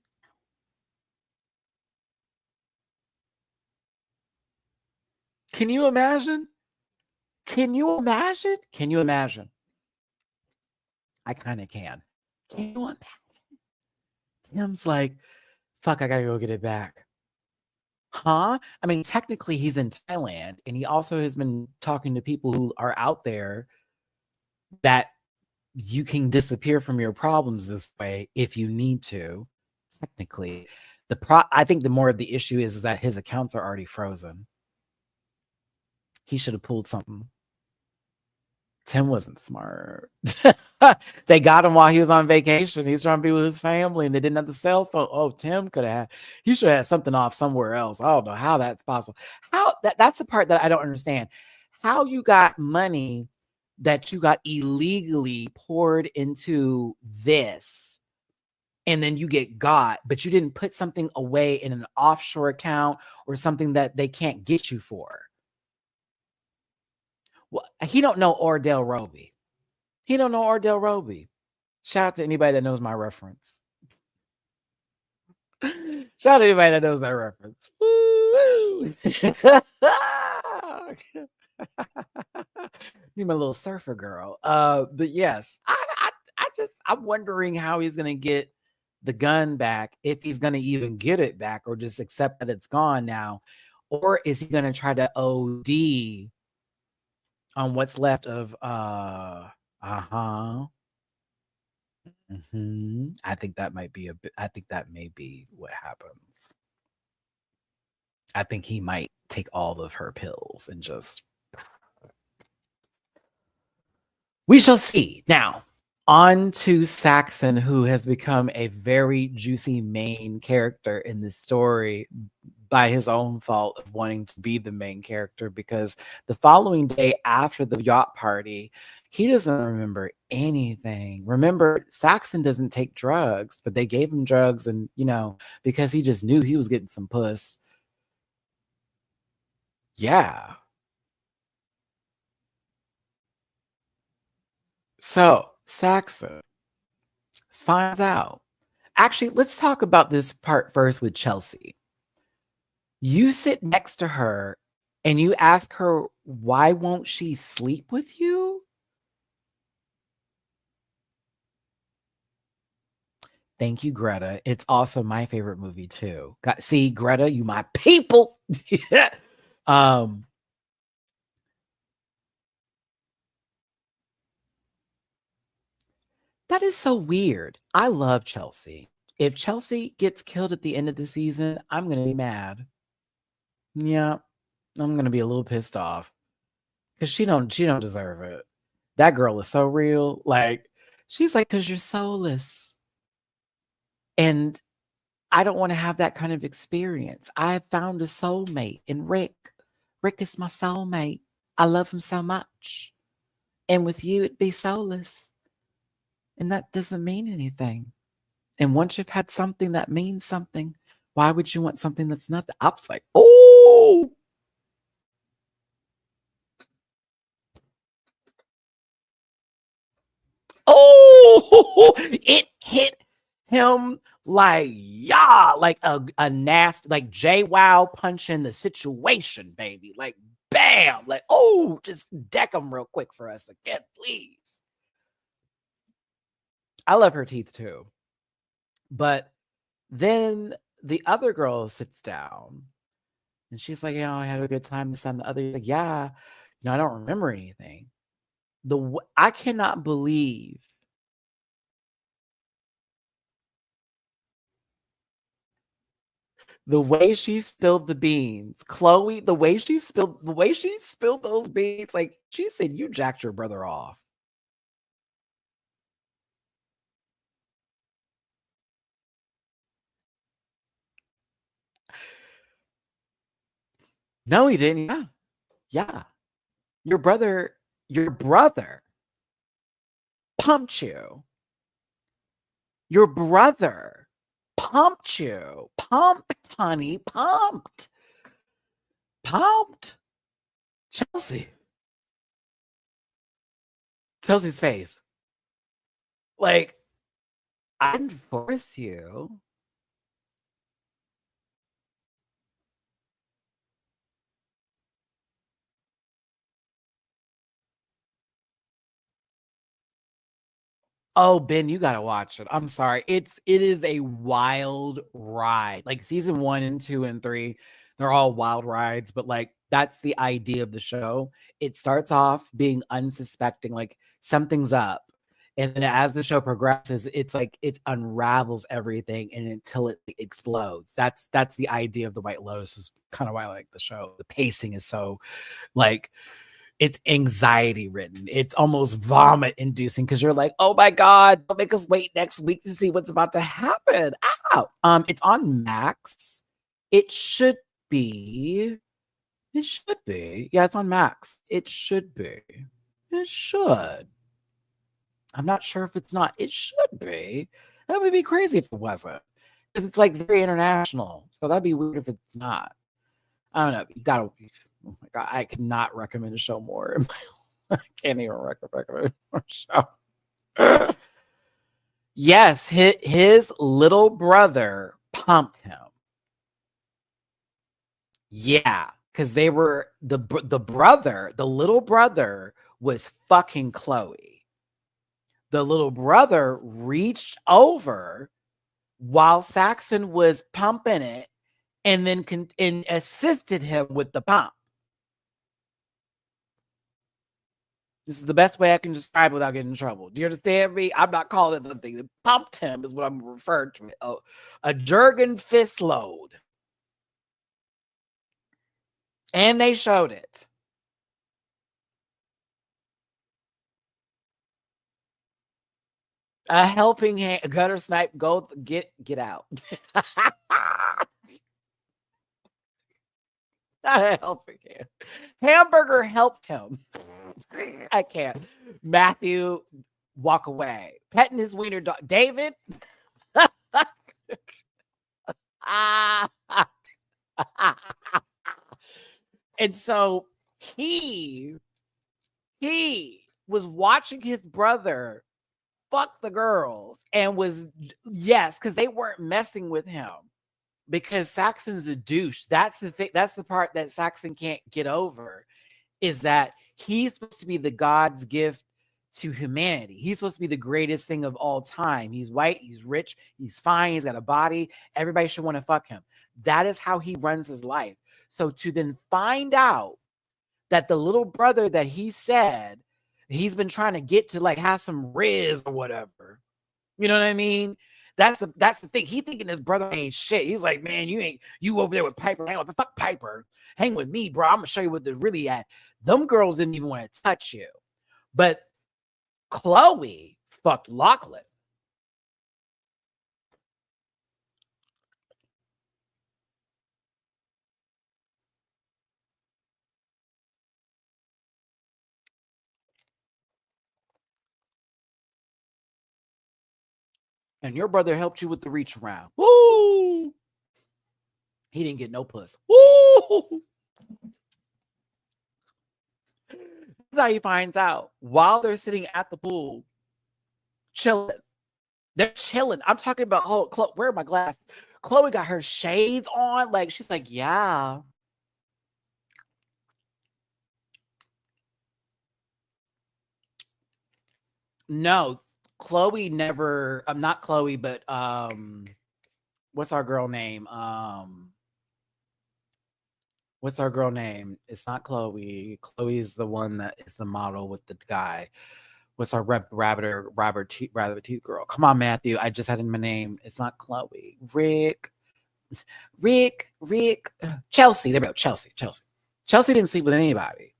Can you imagine? Can you imagine? Can you imagine? I kind of can. Can you imagine? Tim's like, fuck, I gotta go get it back. Huh? I mean, technically he's in Thailand, and he also has been talking to people who are out there that you can disappear from your problems this way if you need to. Technically, I think the more of the issue is that his accounts are already frozen. He should have pulled something. Tim wasn't smart. They got him while he was on vacation. He's trying to be with his family, and they didn't have the cell phone. Oh, Tim could have. He should have had something off somewhere else. I don't know how that's possible. That's the part that I don't understand. How you got money that you got illegally poured into this, and then you get got, but you didn't put something away in an offshore account or something that they can't get you for. Well, he don't know Ordell Roby. He don't know Ordell Roby. Shout out to anybody that knows my reference. Shout out to anybody that knows that reference. Need my little surfer girl. But yes, I'm wondering how he's gonna get the gun back, if he's gonna even get it back, or just accept that it's gone now, or is he gonna try to OD on what's left of I think that might be I think that may be what happens. I think he might take all of her pills and just, we shall see. Now, On to Saxon, who has become a very juicy main character in this story by his own fault of wanting to be the main character, because the following day after the yacht party, he doesn't remember anything. Remember, Saxon doesn't take drugs, but they gave him drugs, and because he just knew he was getting some puss. Yeah. So Saxon finds out. Actually, let's talk about this part first with Chelsea. You sit next to her and you ask her, why won't she sleep with you? Thank you, Greta. It's also my favorite movie too. See, Greta, you my people. um, that is so weird. I love Chelsea. If Chelsea gets killed at the end of the season, I'm gonna be mad. Yeah, I'm gonna be a little pissed off because she don't deserve it. That girl is so real. Like, she's like, because you're soulless. And I don't want to have that kind of experience. I have found a soulmate in Rick. Rick is my soulmate. I love him so much. And with you, it'd be soulless. And that doesn't mean anything. And once you've had something that means something, why would you want something that's nothing? I was like, oh, oh, it hit him like, yeah, like a nasty, like J-Wow punching the situation, baby. Like, bam, like, oh, just deck them real quick for us again, please. I love her teeth too. But then the other girl sits down and she's like, I had a good time this time. The other, like, yeah, I don't remember anything. I cannot believe the way she spilled the beans. Chloe, the way she spilled those beans, like, she said, you jacked your brother off. No, he didn't. Yeah. Yeah. Your brother pumped you. Your brother pumped you. Pumped, honey. Pumped. Pumped. Chelsea. Chelsea's face. Like, I didn't force you. Oh, Ben, you gotta watch it. I'm sorry. It is a wild ride. Like, season 1 and 2 and 3, they're all wild rides, but like, that's the idea of the show. It starts off being unsuspecting, like something's up. And then as the show progresses, it's like it unravels everything and until it explodes. That's the idea of the White Lotus, is kind of why I like the show. The pacing is so, like, it's anxiety ridden. It's almost vomit inducing because you're like, oh my God, don't make us wait next week to see what's about to happen. Ow. It's on Max. It should be. It should be. Yeah, it's on Max. It should be. It should. I'm not sure if it's not. It should be. That would be crazy if it wasn't. Because it's like very international. So that'd be weird if it's not. I don't know. You gotta. Oh my God, I cannot recommend a show more. I can't even recommend a show. Yes, his little brother pumped him. Yeah, because they were the little brother was fucking Chloe. The little brother reached over while Saxon was pumping it, and then and assisted him with the pump. This is the best way I can describe it without getting in trouble. Do you understand me? I'm not calling it the thing. The pumped him is what I'm referring to. A Jurgen fist load. And they showed it. A helping hand, gutter snipe, go get out. Not a helping hand. Hamburger helped him. I can't. Matthew, walk away. Petting his wiener dog. David. And so he was watching his brother fuck the girls and was, yes, because they weren't messing with him. Because Saxon's a douche. That's the thing. That's the part that Saxon can't get over, is that he's supposed to be the God's gift to humanity. He's supposed to be the greatest thing of all time. He's white, he's rich, he's fine, he's got a body. Everybody should want to fuck him. That is how he runs his life. So to then find out that the little brother that he said he's been trying to get to, like, have some riz or whatever. You know what I mean? That's the thing. He thinking his brother ain't shit. He's like, man, you over there with Piper. Hang with fuck Piper. Hang with me, bro. I'm gonna show you what they're really at. Them girls didn't even want to touch you. But Chloe fucked Lachlan. And your brother helped you with the reach around. Woo! He didn't get no puss. Woo! That's how he finds out. While they're sitting at the pool, chilling. They're chilling. I'm talking about, where are my glasses? Chloe got her shades on. Like, she's like, yeah. No, Chloe never. I'm not Chloe, but what's our girl name? What's our girl name? It's not Chloe. Chloe's the one that is the model with the guy. What's our rabbit teeth girl? Come on, Matthew. I just had in my name. It's not Chloe. Rick. Chelsea. There we go. Chelsea. Chelsea didn't sleep with anybody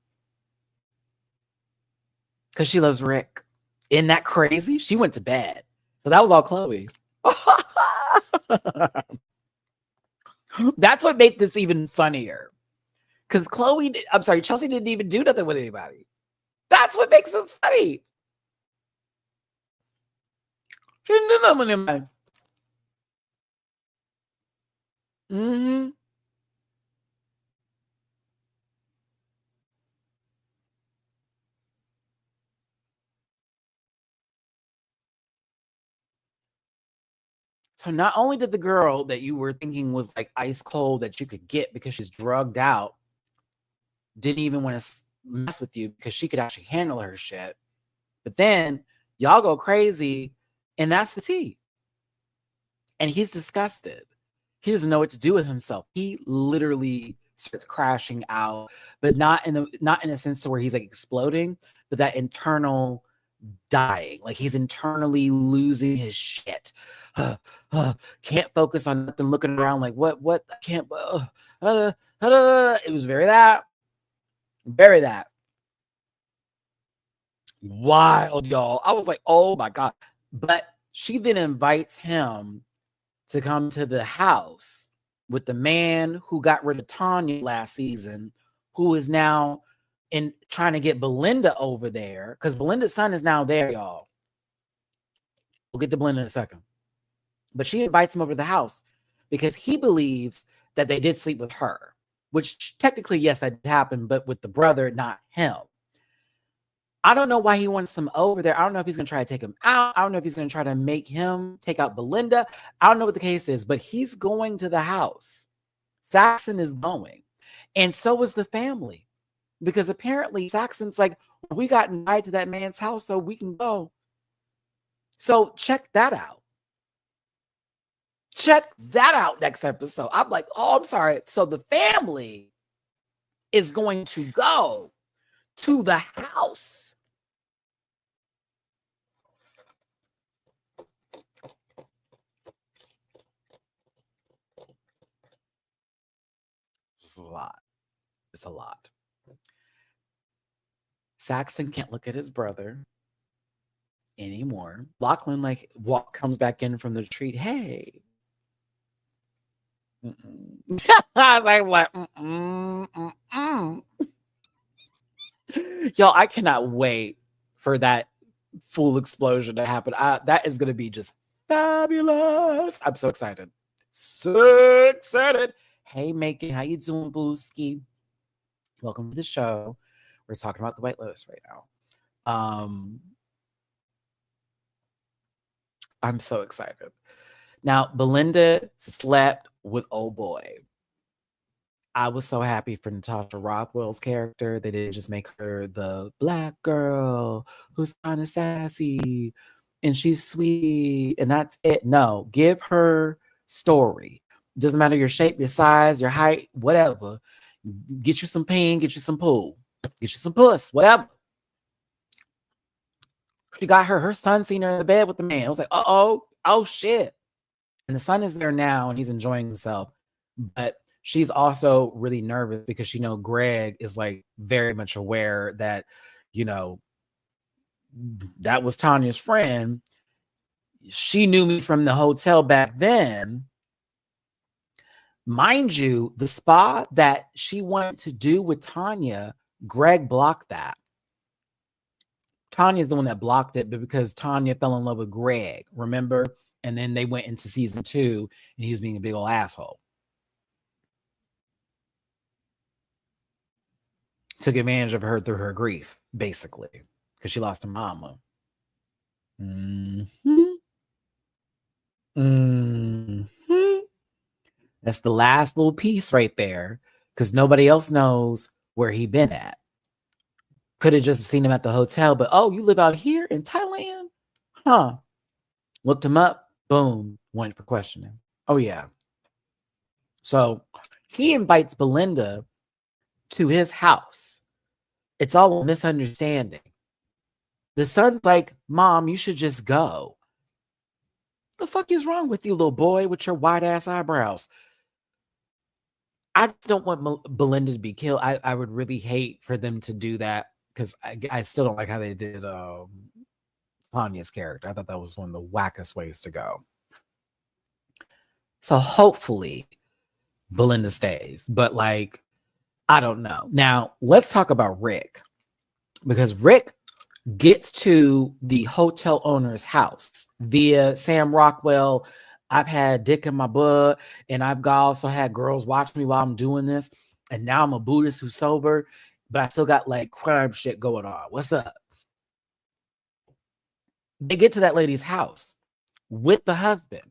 because she loves Rick. Isn't that crazy? She went to bed. So that was all Chloe. That's what made this even funnier. Because Chelsea didn't even do nothing with anybody. That's what makes this funny. She didn't do nothing with anybody. Mm-hmm. So not only did the girl that you were thinking was like ice cold that you could get because she's drugged out, didn't even want to mess with you because she could actually handle her shit. But then y'all go crazy, and that's the tea. And he's disgusted. He doesn't know what to do with himself. He literally starts crashing out, but not in a sense to where he's like exploding, but that internal dying. Like he's internally losing his shit. Can't focus on nothing, looking around like what I can't. It was very that wild, y'all. I was like, oh my god. But she then invites him to come to the house with the man who got rid of Tanya last season, who is now in trying to get Belinda over there, because Belinda's son is now there, y'all. We'll get to Belinda in a second. But she invites him over to the house because he believes that they did sleep with her, which technically, yes, that happened, but with the brother, not him. I don't know why he wants him over there. I don't know if he's going to try to take him out. I don't know if he's going to try to make him take out Belinda. I don't know what the case is, but he's going to the house. Saxon is going. And so is the family. Because apparently Saxon's like, we got invited to that man's house so we can go. So check that out. Check that out next episode. I'm like, oh, I'm sorry. So the family is going to go to the house. It's a lot. It's a lot. Saxon can't look at his brother. anymore. Lachlan like comes back in from the retreat. Hey. I was like, Y'all, I cannot wait for that full explosion to happen. That is going to be just fabulous. I'm so excited. So excited. Hey, Macon, how you doing, Booski? Welcome to the show. We're talking about the White Lotus right now. I'm so excited. Now, Belinda slept with old boy. I was so happy for Natasha Rothwell's character. They didn't just make her the black girl who's kind of sassy and she's sweet and that's it. No, give her story. Doesn't matter your shape, your size, your height, whatever. Get you some pain, get you some pool, get you some puss, whatever. She got her son seen her in the bed with the man. I was like, oh shit. And the son is there now and he's enjoying himself. But she's also really nervous because she knows Greg is like very much aware that, that was Tanya's friend. She knew me from the hotel back then. Mind you, the spa that she wanted to do with Tanya, Greg blocked that. Tanya's the one that blocked it, but because Tanya fell in love with Greg, remember? And then they went into season 2 and he was being a big old asshole. Took advantage of her through her grief, basically, because she lost a mama. That's the last little piece right there, because nobody else knows where he been at. Could have just seen him at the hotel, but you live out here in Thailand? Huh. Looked him up, boom, went for questioning. Oh, yeah. So he invites Belinda to his house. It's all a misunderstanding. The son's like, Mom, you should just go. The fuck is wrong with you, little boy, with your wide ass eyebrows? I just don't want Belinda to be killed. I would really hate for them to do that because I still don't like how they did Tanya's character. I thought that was one of the wackest ways to go. So hopefully Belinda stays, but like, I don't know. Now, let's talk about Rick, because Rick gets to the hotel owner's house via Sam Rockwell. I've had dick in my butt, and I've also had girls watch me while I'm doing this, and now I'm a Buddhist who's sober, but I still got like crime shit going on. What's up? They get to that lady's house with the husband,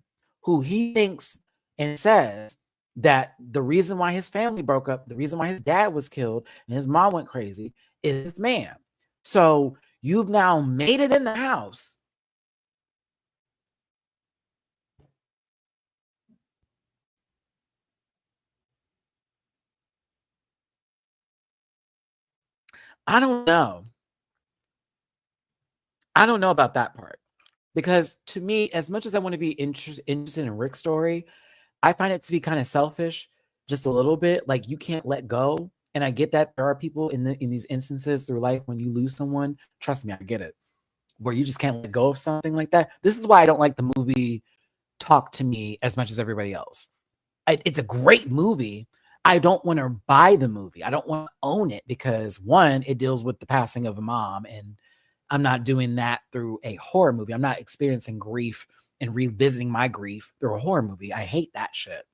who he thinks and says that the reason why his family broke up, the reason why his dad was killed and his mom went crazy is this man. So you've now made it in the house. I don't know. I don't know about that part, because to me, as much as I want to be interested in Rick's story, I find it to be kind of selfish, just a little bit. Like, you can't let go. And I get that there are people in these instances through life when you lose someone. Trust me, I get it. Where you just can't let go of something like that. This is why I don't like the movie Talk to Me as much as everybody else. It's a great movie. I don't want to buy the movie. I don't want to own it because, one, it deals with the passing of a mom, and I'm not doing that through a horror movie. I'm not experiencing grief and revisiting my grief through a horror movie. I hate that shit.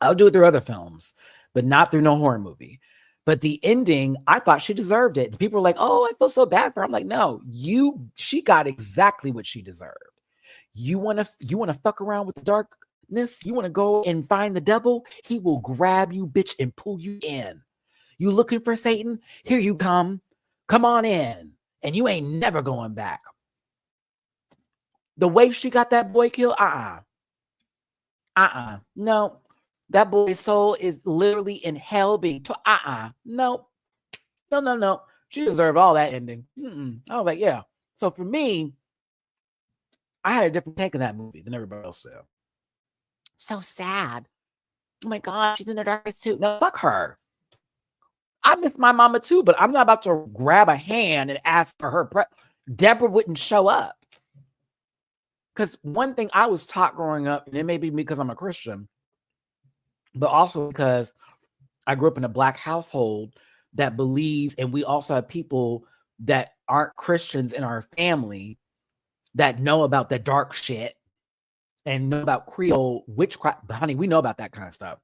I'll do it through other films, but not through no horror movie. But the ending, I thought she deserved it. And people were like, oh, I feel so bad for her. I'm like, no, she got exactly what she deserved. You want to fuck around with the darkness? You want to go and find the devil? He will grab you, bitch, and pull you in. You looking for Satan? Here you come. Come on in. And you ain't never going back. The way she got that boy killed, no. That boy's soul is literally in hell being no. She deserved all that ending. I was like, yeah. So for me, I had a different take on that movie than everybody else did. So sad. Oh my God, she's in the darkness too. No, fuck her. I miss my mama too, but I'm not about to grab a hand and ask for her. Deborah wouldn't show up. Because one thing I was taught growing up, and it may be because I'm a Christian, but also because I grew up in a Black household that believes, and we also have people that aren't Christians in our family that know about the dark shit and know about Creole witchcraft. Honey, we know about that kind of stuff.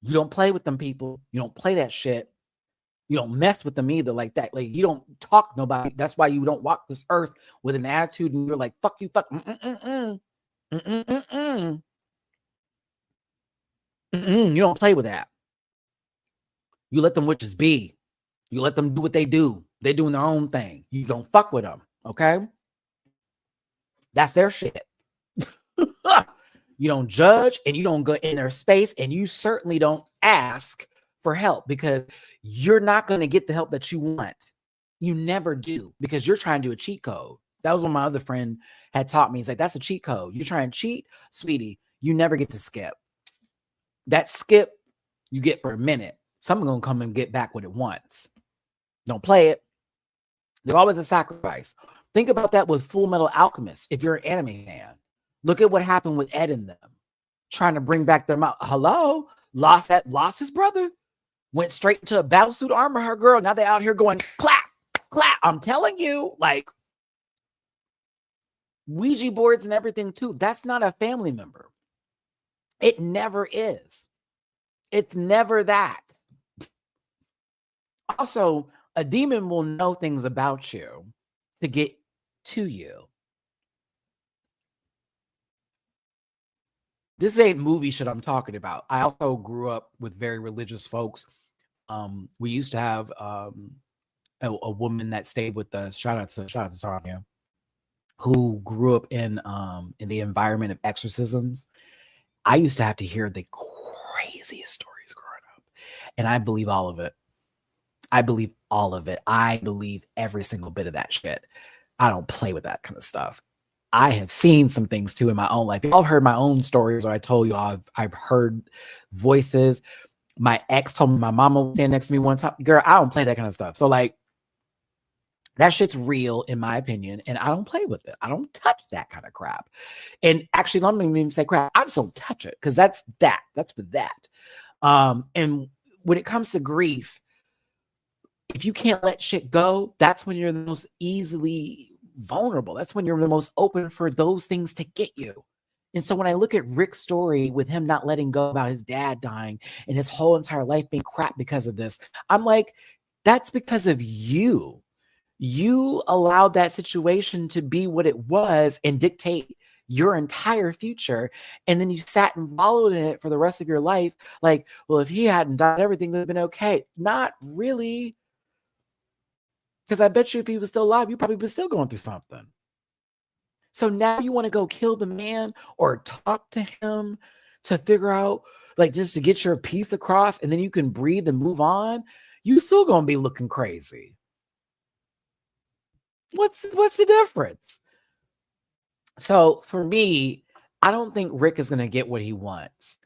You don't play with them people. You don't play that shit. You don't mess with them either like that. Like, you don't talk nobody. That's why you don't walk this earth with an attitude and you're like, fuck you, fuck. You don't play with that. You let them witches be. You let them do what they do. They're doing their own thing. You don't fuck with them, okay? That's their shit. You don't judge, and you don't go in their space, and you certainly don't ask for help, because you're not going to get the help that you want. You never do, because you're trying to do a cheat code. That was what my other friend had taught me. He's like, that's a cheat code. You're trying to cheat, sweetie. You never get to skip. That skip you get for a minute. Someone's going to come and get back what it wants. Don't play it. There's always a sacrifice. Think about that with Full Metal Alchemist. If you're an anime fan, look at what happened with Ed and them, trying to bring back their mouth. Hello, lost his brother, went straight into a battlesuit armor. Her girl. Now they're out here going clap, clap. I'm telling you, like Ouija boards and everything too. That's not a family member. It never is. It's never that. Also, a demon will know things about you to get to you. This ain't movie shit I'm talking about. I also grew up with very religious folks. We used to have a woman that stayed with us. Shout out to Sonia, who grew up in the environment of exorcisms. I used to have to hear the craziest stories growing up, and I believe all of it. I believe all of it. I believe every single bit of that shit. I don't play with that kind of stuff. I have seen some things too in my own life. Y'all heard my own stories, or I told you I've heard voices. My ex told me my mama was standing next to me one time. Girl, I don't play that kind of stuff. So like, that shit's real in my opinion, and I don't play with it. I don't touch that kind of crap. And actually, let me even say crap. I just don't touch it, because that's for that. And when it comes to grief, if you can't let shit go, that's when you're the most easily vulnerable. That's when you're the most open for those things to get you. And so when I look at Rick's story with him not letting go about his dad dying and his whole entire life being crap because of this, I'm like, that's because of you. You allowed that situation to be what it was and dictate your entire future. And then you sat and wallowed in it for the rest of your life. Like, well, if he hadn't died, everything would have been okay. Not really. Because I bet you if he was still alive, you probably was still going through something. So now you want to go kill the man or talk to him to figure out, like, just to get your piece across, and then you can breathe and move on. You still going to be looking crazy. What's the difference? So for me, I don't think Rick is going to get what he wants.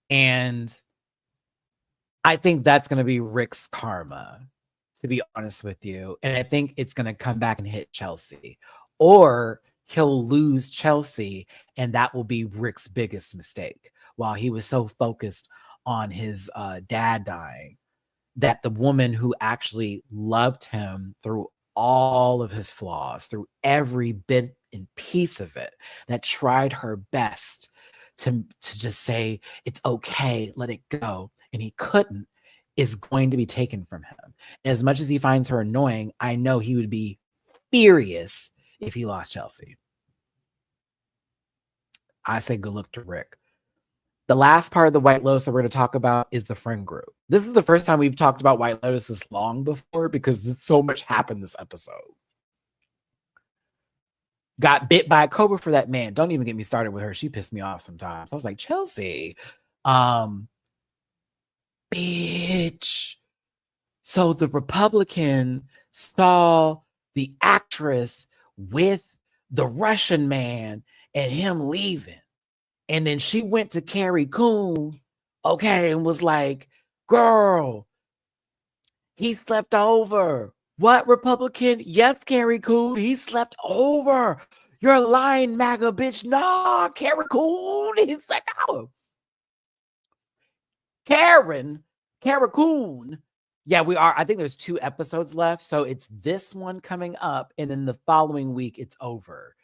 And I think that's going to be Rick's karma, to be honest with you. And I think it's going to come back and hit Chelsea, or he'll lose Chelsea, and that will be Rick's biggest mistake. While he was so focused on his dad dying, that the woman who actually loved him through all of his flaws, through every bit and piece of it, that tried her best to just say, it's okay, let it go, and he couldn't, is going to be taken from him. And as much as he finds her annoying, I know he would be furious if he lost Chelsea. I say good luck to Rick. The last part of the White Lotus that we're going to talk about is the friend group. This is the first time we've talked about White Lotus this long before, because so much happened this episode. Got bit by a cobra for that man. Don't even get me started with her. She pissed me off sometimes. I was like, Chelsea, bitch. So the Republican saw the actress with the Russian man and him leaving. And then she went to Carrie Coon, okay, and was like, girl, he slept over. What, Republican? Yes, Carrie Coon, he slept over. You're a lying MAGA bitch. Nah, Karen Coon. He's like, no. Karen Coon. Yeah, we are. I think there's 2 episodes left. So it's this one coming up, and then the following week it's over.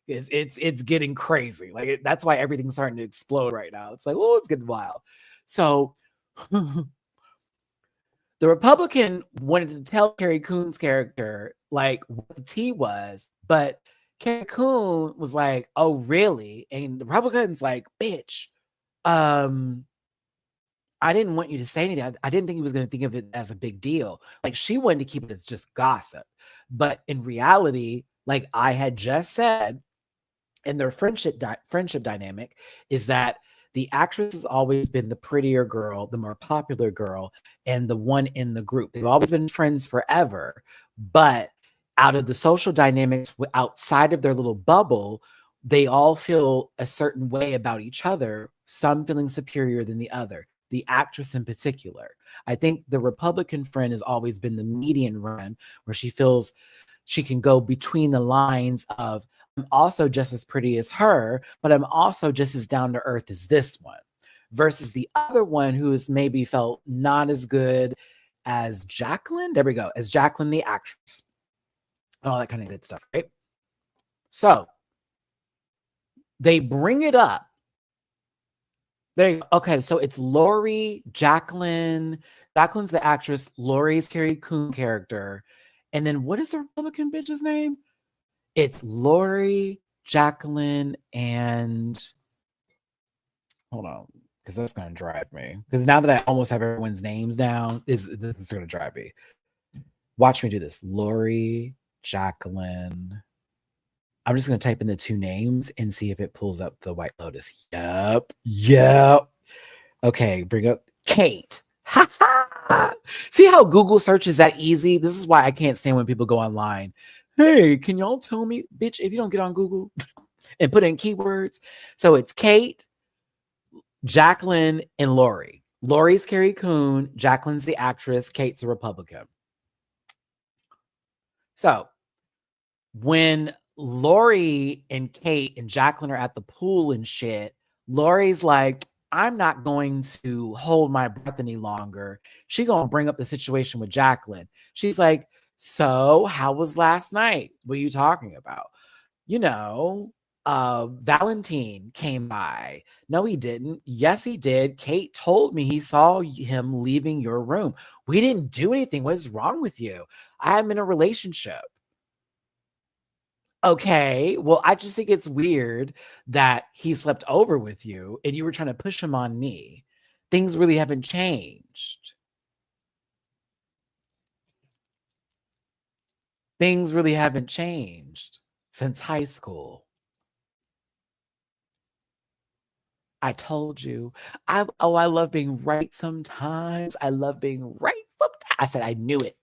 It's getting crazy. Like that's why everything's starting to explode right now. It's like, oh, it's getting wild. So the Republican wanted to tell Carrie Coon's character like what the tea was, but Carrie Coon was like, "Oh, really?" And the Republican's like, "Bitch, I didn't want you to say anything. I didn't think he was going to think of it as a big deal." Like she wanted to keep it as just gossip, but in reality, like I had just said, in their friendship dynamic is that the actress has always been the prettier girl, the more popular girl, and the one in the group. They've always been friends forever, but out of the social dynamics outside of their little bubble, they all feel a certain way about each other, some feeling superior than the other, the actress in particular. I think the Republican friend has always been the median run, where she feels she can go between the lines of, I'm also just as pretty as her, but I'm also just as down to earth as this one, versus the other one who has maybe felt not as good as Jacqueline. There we go, as Jacqueline, the actress, all that kind of good stuff, right? So they bring it up. Okay, so it's Lori, Jacqueline. Jacqueline's the actress. Lori's Carrie Coon character. And then what is the Republican bitch's name? It's Lori, Jacqueline, and hold on, because that's going to drive me. Because now that I almost have everyone's names down, this is going to drive me. Watch me do this. Lori, Jacqueline. I'm just going to type in the 2 names and see if it pulls up the White Lotus. Yep. Okay, bring up Kate. See how Google search is that easy? This is why I can't stand when people go online. Hey, can y'all tell me, bitch, if you don't get on Google and put in keywords? So it's Kate, Jacqueline, and Lori. Lori's Carrie Coon, Jacqueline's the actress, Kate's a Republican. So when Lori and Kate and Jacqueline are at the pool and shit, Lori's like, I'm not going to hold my breath any longer. She gonna bring up the situation with Jacqueline. She's like, so how was last night? What are you talking about? You know, Valentine came by. No, he didn't. Yes, he did. Kate told me he saw him leaving your room. We didn't do anything. What is wrong with you? I'm in a relationship. Okay, well, I just think it's weird that he slept over with you and you were trying to push him on me. Things really haven't changed. Things really haven't changed since high school. I told you. I love being right sometimes. I love being right sometimes. I said I knew it.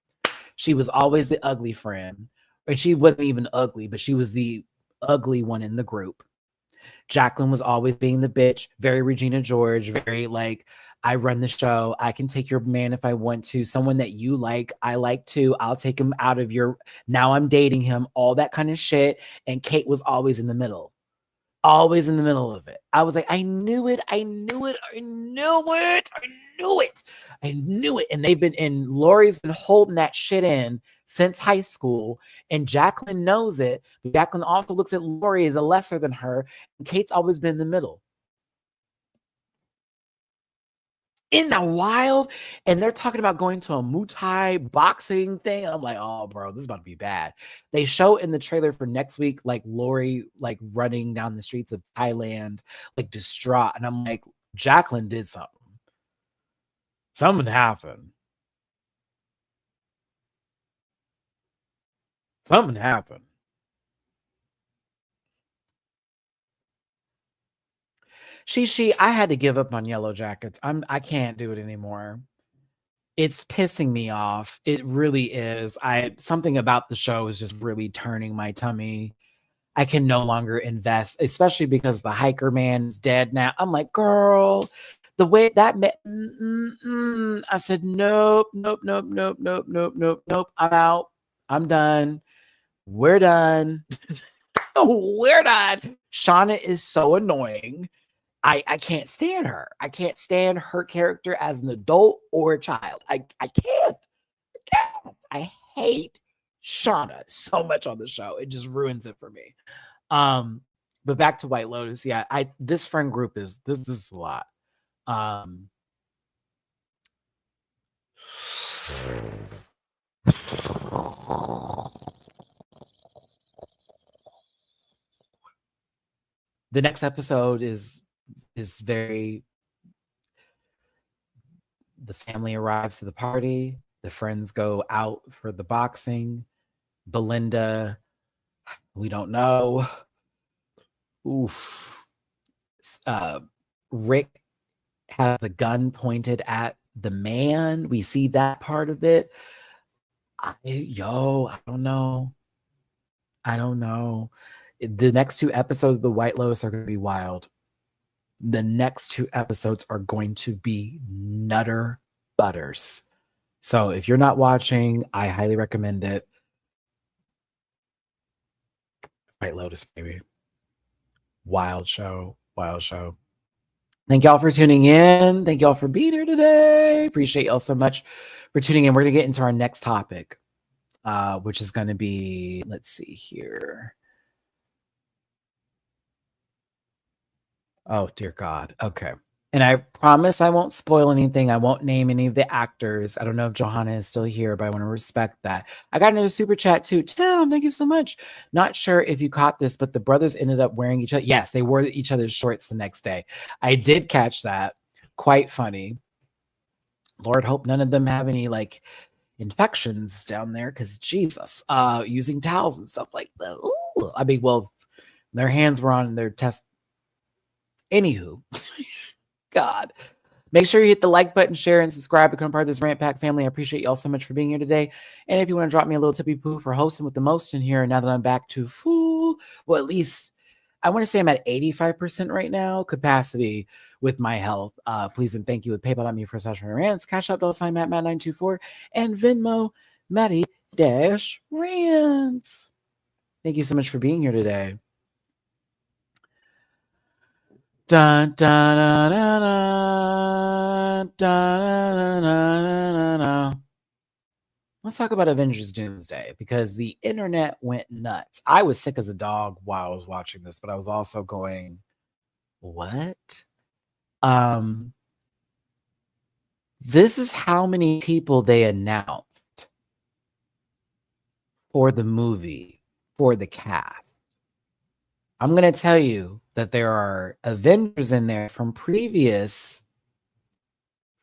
She was always the ugly friend. And she wasn't even ugly, but she was the ugly one in the group. Jacqueline was always being the bitch, very Regina George, very like, I run the show. I can take your man if I want to. Someone that you like, I like too. I'll take him out of your, now I'm dating him, all that kind of shit. And Kate was always in the middle. Always in the middle of it. I was like, I knew it. I knew it. I knew it. I knew it. I knew it. And Lori's been holding that shit in since high school. And Jacqueline knows it. But Jacqueline also looks at Lori as a lesser than her. And Kate's always been in the middle. In the wild, and they're talking about going to a Muay Thai boxing thing. I'm like, oh, bro, this is about to be bad. They show in the trailer for next week, like Lori, like running down the streets of Thailand, like distraught. And I'm like, Jacqueline did something. Something happened. Something happened. I had to give up on Yellow Jackets. I can't do it anymore. It's pissing me off. It really is. Something about the show is just really turning my tummy. I can no longer invest, especially because the hiker man is dead now. I'm like, girl, the way that I said, nope, nope, nope, nope, nope, nope, nope, nope. I'm out. I'm done. We're done. We're not. Shauna is so annoying. I can't stand her. I can't stand her character as an adult or a child. I can't. I hate Shauna so much on the show. It just ruins it for me. But back to White Lotus. Yeah, this friend group is a lot. The next episode is very. The family arrives to the party. The friends go out for the boxing. Belinda, we don't know. Oof. Rick has the gun pointed at the man. We see that part of it. I don't know. The next 2 episodes of The White Lotus are going to be wild. The next 2 episodes are going to be nutter butters. So if you're not watching, I highly recommend it. White Lotus, baby. Wild show. Thank y'all for tuning in. Thank y'all for being here today. Appreciate y'all so much for tuning in. We're going to get into our next topic, which is going to be, let's see here. Oh, dear God. Okay. And I promise I won't spoil anything. I won't name any of the actors. I don't know if Johanna is still here, but I want to respect that. I got another super chat too. Tim, thank you so much. Not sure if you caught this, but the brothers ended up wearing each other. Yes, they wore each other's shorts the next day. I did catch that. Quite funny. Lord, hope none of them have any like infections down there, because Jesus, using towels and stuff like that. Ooh. I mean, well, their hands were on their test. Anywho. God, make sure you hit the like button, share, and subscribe, become part of this Rant Pack family. I appreciate y'all so much for being here today. And if you want to drop me a little tippy poo for hosting with the most in here, now that I'm back to full, well, at least I want to say I'm at 85% right now capacity with my health. Please and thank you with PayPal.me for /Rants, Cash App $ Matt924, and Venmo Matty-Rants. Thank you so much for being here today. Dun, dun, dun, dun, dun, dun, dun, dun. Let's talk about Avengers Doomsday, because the internet went nuts. I was sick as a dog while I was watching this, but I was also going, what? This is how many people they announced for the movie, for the cast. I'm going to tell you that there are Avengers in there from previous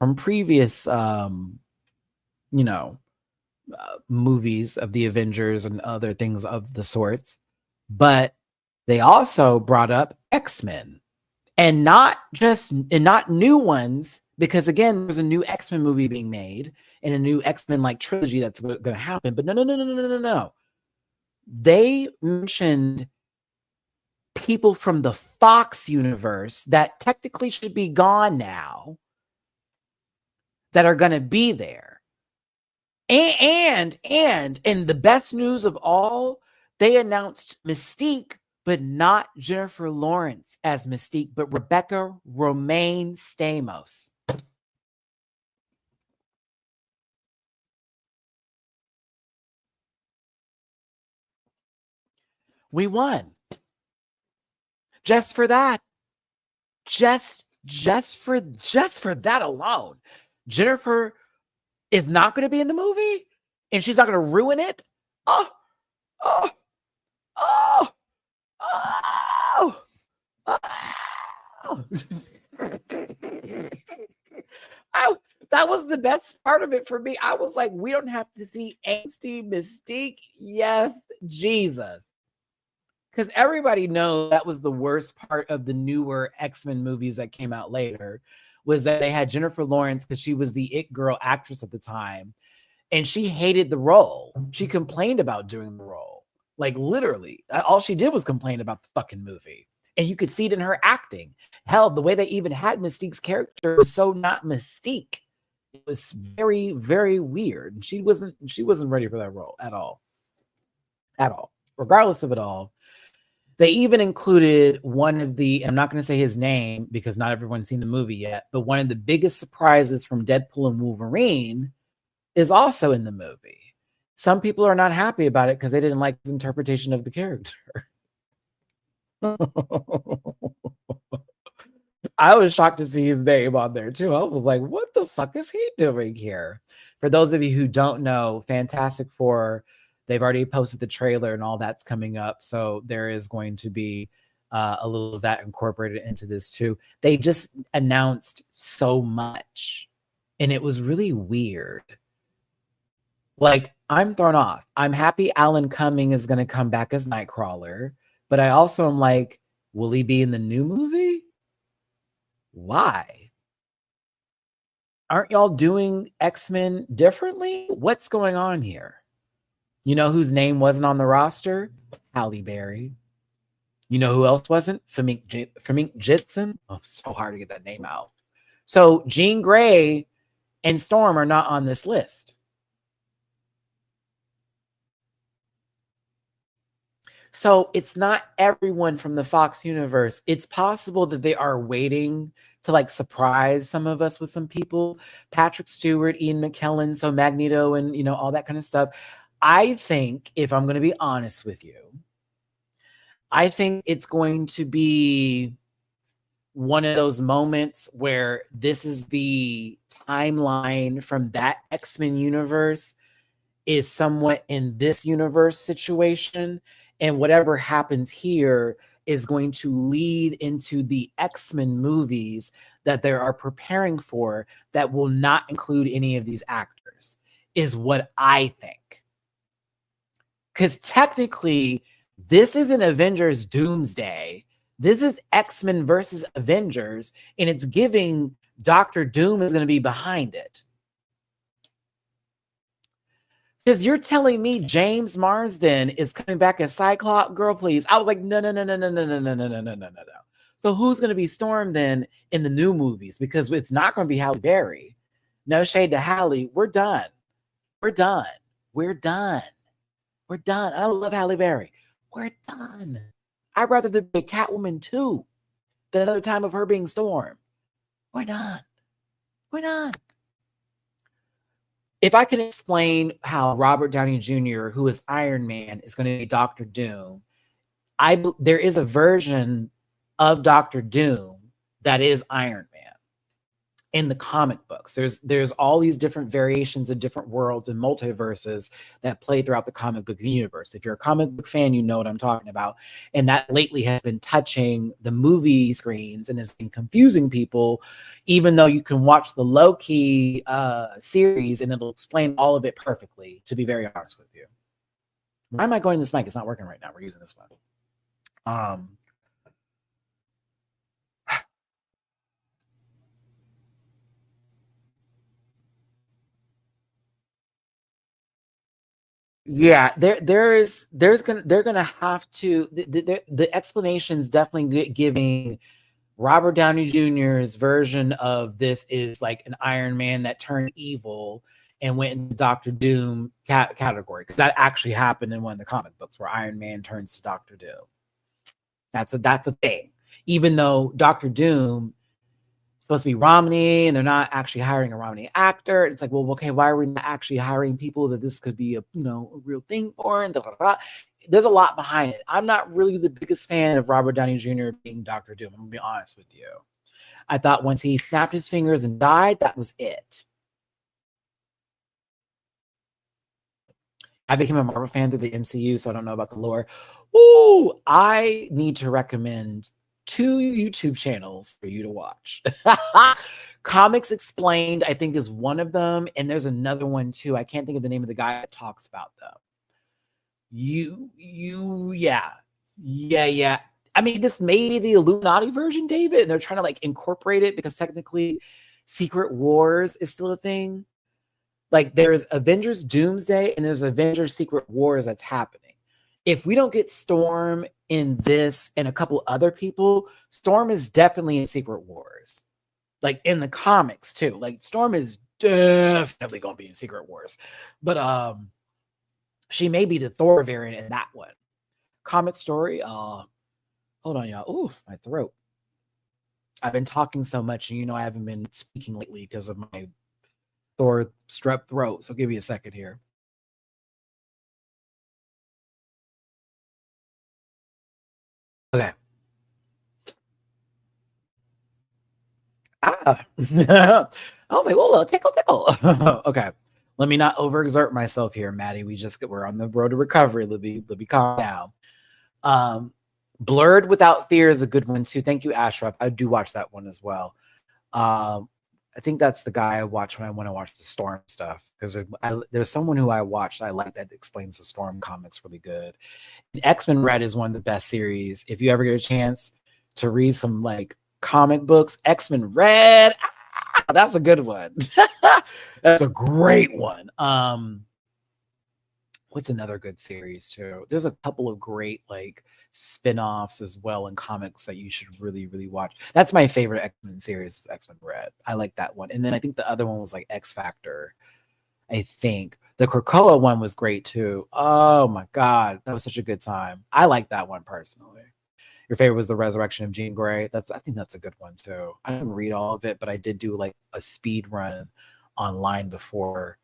movies of the Avengers and other things of the sorts, but they also brought up X-Men, and not new ones, because again, there's a new X-Men movie being made and a new X-Men like trilogy that's going to happen. But no. They mentioned people from the Fox universe that technically should be gone now that are going to be there. And the best news of all, they announced Mystique, but not Jennifer Lawrence as Mystique, but Rebecca Romaine Stamos. We won. Just for that. Just for that alone. Jennifer is not going to be in the movie, and she's not going to ruin it. That was the best part of it for me. I was like, we don't have to see angsty Mystique. Yes, Jesus. Because everybody knows that was the worst part of the newer X-Men movies that came out later, was that they had Jennifer Lawrence, because she was the it girl actress at the time, and she hated the role. She complained about doing the role. Like, literally, all she did was complain about the fucking movie. And you could see it in her acting. Hell, the way they even had Mystique's character was so not Mystique. It was very, very weird. She wasn't ready for that role at all. Regardless of it all, They even included one of the, I'm not going to say his name because not everyone's seen the movie yet, but one of the biggest surprises from Deadpool and Wolverine is also in the movie. Some people are not happy about it because they didn't like his interpretation of the character. I was shocked to see his name on there too. I was like, what the fuck is he doing here? For those of you who don't know, Fantastic Four, they've already posted the trailer and all that's coming up. So there is going to be a little of that incorporated into this too. They just announced so much and it was really weird. Like, I'm thrown off. I'm happy Alan Cumming is going to come back as Nightcrawler, but I also am like, will he be in the new movie? Why? Aren't y'all doing X-Men differently? What's going on here? You know whose name wasn't on the roster? Halle Berry. You know who else wasn't? Famke Janssen. Oh, so hard to get that name out. So Jean Grey and Storm are not on this list. So it's not everyone from the Fox universe. It's possible that they are waiting to like surprise some of us with some people. Patrick Stewart, Ian McKellen, so Magneto and, you know, all that kind of stuff. I think, if I'm going to be honest with you, I think it's going to be one of those moments where this is the timeline from that X-Men universe is somewhat in this universe situation. And whatever happens here is going to lead into the X-Men movies that they are preparing for that will not include any of these actors, is what I think. Because technically, this isn't Avengers Doomsday. This is X-Men versus Avengers, and it's giving Dr. Doom is going to be behind it. Because you're telling me James Marsden is coming back as Cyclops? Girl, please. I was like, no. So who's going to be Storm then in the new movies? Because it's not going to be Halle Berry. No shade to Halle. We're done. I love Halle Berry. We're done. I'd rather there be a Catwoman 2 than another time of her being Storm. We're done. If I can explain how Robert Downey Jr., who is Iron Man, is going to be Dr. Doom, there is a version of Dr. Doom that is Iron Man in the comic books. There's all these different variations of different worlds and multiverses that play throughout the comic book universe. If you're a comic book fan, you know what I'm talking about. And that lately has been touching the movie screens and has been confusing people, even though you can watch the Loki series and it'll explain all of it perfectly, to be very honest with you. Why am I going to this mic? It's not working right now. We're using this one. Yeah, they're gonna have to the explanations definitely giving Robert Downey Jr.'s version of this is like an Iron Man that turned evil and went into Doctor Doom category, because that actually happened in one of the comic books where Iron Man turns to Doctor Doom. That's a thing. Even though Doctor Doom supposed to be Romney and they're not actually hiring a Romney actor. It's like, well, okay, why are we not actually hiring people that this could be a real thing for? And there's a lot behind it. I'm not really the biggest fan of Robert Downey Jr. being Dr. Doom. I'm gonna be honest with you. I thought once he snapped his fingers and died, that was it. I became a Marvel fan through the MCU, so I don't know about the lore. Ooh, I need to recommend 2 YouTube channels for you to watch. Comics Explained, I think, is one of them, and there's another one too. I can't think of the name of the guy that talks about them. Yeah. I mean, this may be the Illuminati version, David, and they're trying to like incorporate it because technically Secret Wars is still a thing. Like, there's Avengers Doomsday and there's Avengers Secret Wars that's happening. If we don't get Storm in this and a couple other people, Storm is definitely in Secret Wars. Like in the comics too. Like Storm is definitely going to be in Secret Wars. But she may be the Thor variant in that one. Comic story, Hold on, y'all. Ooh, my throat. I've been talking so much, and I haven't been speaking lately because of my sore strep throat. So give me a second here. Okay. Ah. I was like, oh, tickle, tickle. Okay. Let me not overexert myself here, Maddie. We're on the road to recovery. Let me calm down. Blurred Without Fear is a good one too. Thank you, Ashraf. I do watch that one as well. I think that's the guy I watch when I want to watch the Storm stuff, because there's someone who I watched I like that explains the Storm comics really good. X-Men Red is one of the best series. If you ever get a chance to read some like comic books, X-Men Red, that's a good one. That's a great one. What's another good series too? There's a couple of great like spin-offs as well in comics that you should really, really watch. That's my favorite X-Men series, X-Men Red. I like that one. And then I think the other one was like X Factor. I think the Krakoa one was great too. Oh my God. That was such a good time. I like that one personally. Your favorite was The Resurrection of Jean Grey. I think that's a good one too. I didn't read all of it, but I did do like a speed run online before.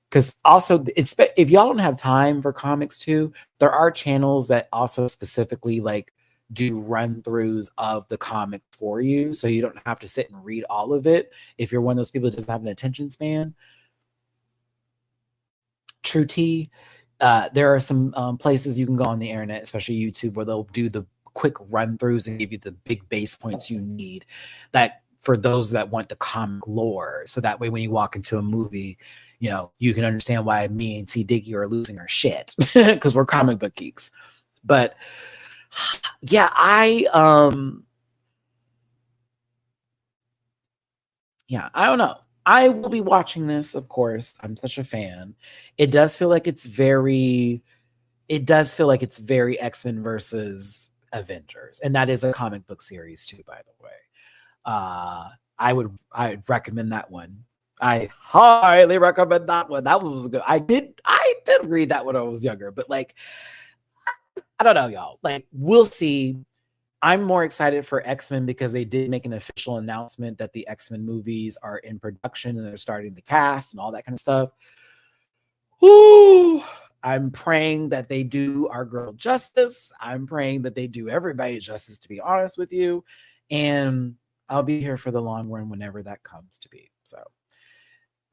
Because also, if y'all don't have time for comics too, there are channels that also specifically like do run-throughs of the comic for you, so you don't have to sit and read all of it if you're one of those people that doesn't have an attention span. True T, there are some places you can go on the internet, especially YouTube, where they'll do the quick run-throughs and give you the big base points you need, that for those that want the comic lore, so that way when you walk into a movie, you can understand why me and T Diggy are losing our shit because we're comic book geeks. But yeah, I don't know. I will be watching this, of course. I'm such a fan. It does feel like it's very X-Men versus Avengers, and that is a comic book series too, by the way. I'd recommend that one. I highly recommend that one. That one was good. I did read that when I was younger, but like, I don't know, y'all. Like, we'll see. I'm more excited for X-Men because they did make an official announcement that the X-Men movies are in production and they're starting the cast and all that kind of stuff. Whoo! I'm praying that they do our girl justice. I'm praying that they do everybody justice, to be honest with you. And I'll be here for the long run whenever that comes to be. So,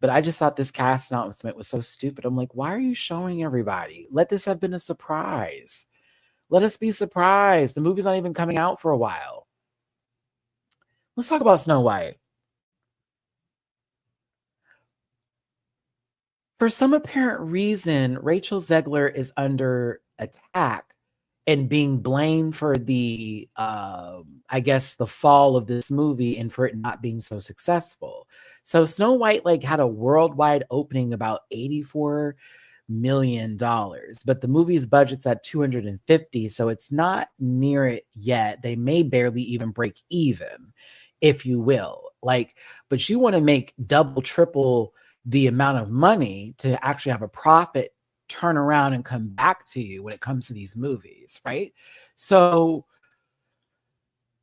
but I just thought this cast announcement was so stupid. I'm like, why are you showing everybody? Let this have been a surprise. Let us be surprised. The movie's not even coming out for a while. Let's talk about Snow White. For some apparent reason, Rachel Zegler is under attack and being blamed for the, I guess, the fall of this movie and for it not being so successful. So Snow White like had a worldwide opening about $84 million, but the movie's budget's at 250, so it's not near it yet. They may barely even break even, if you will. Like, but you want to make double, triple the amount of money to actually have a profit turn around and come back to you when it comes to these movies, right? So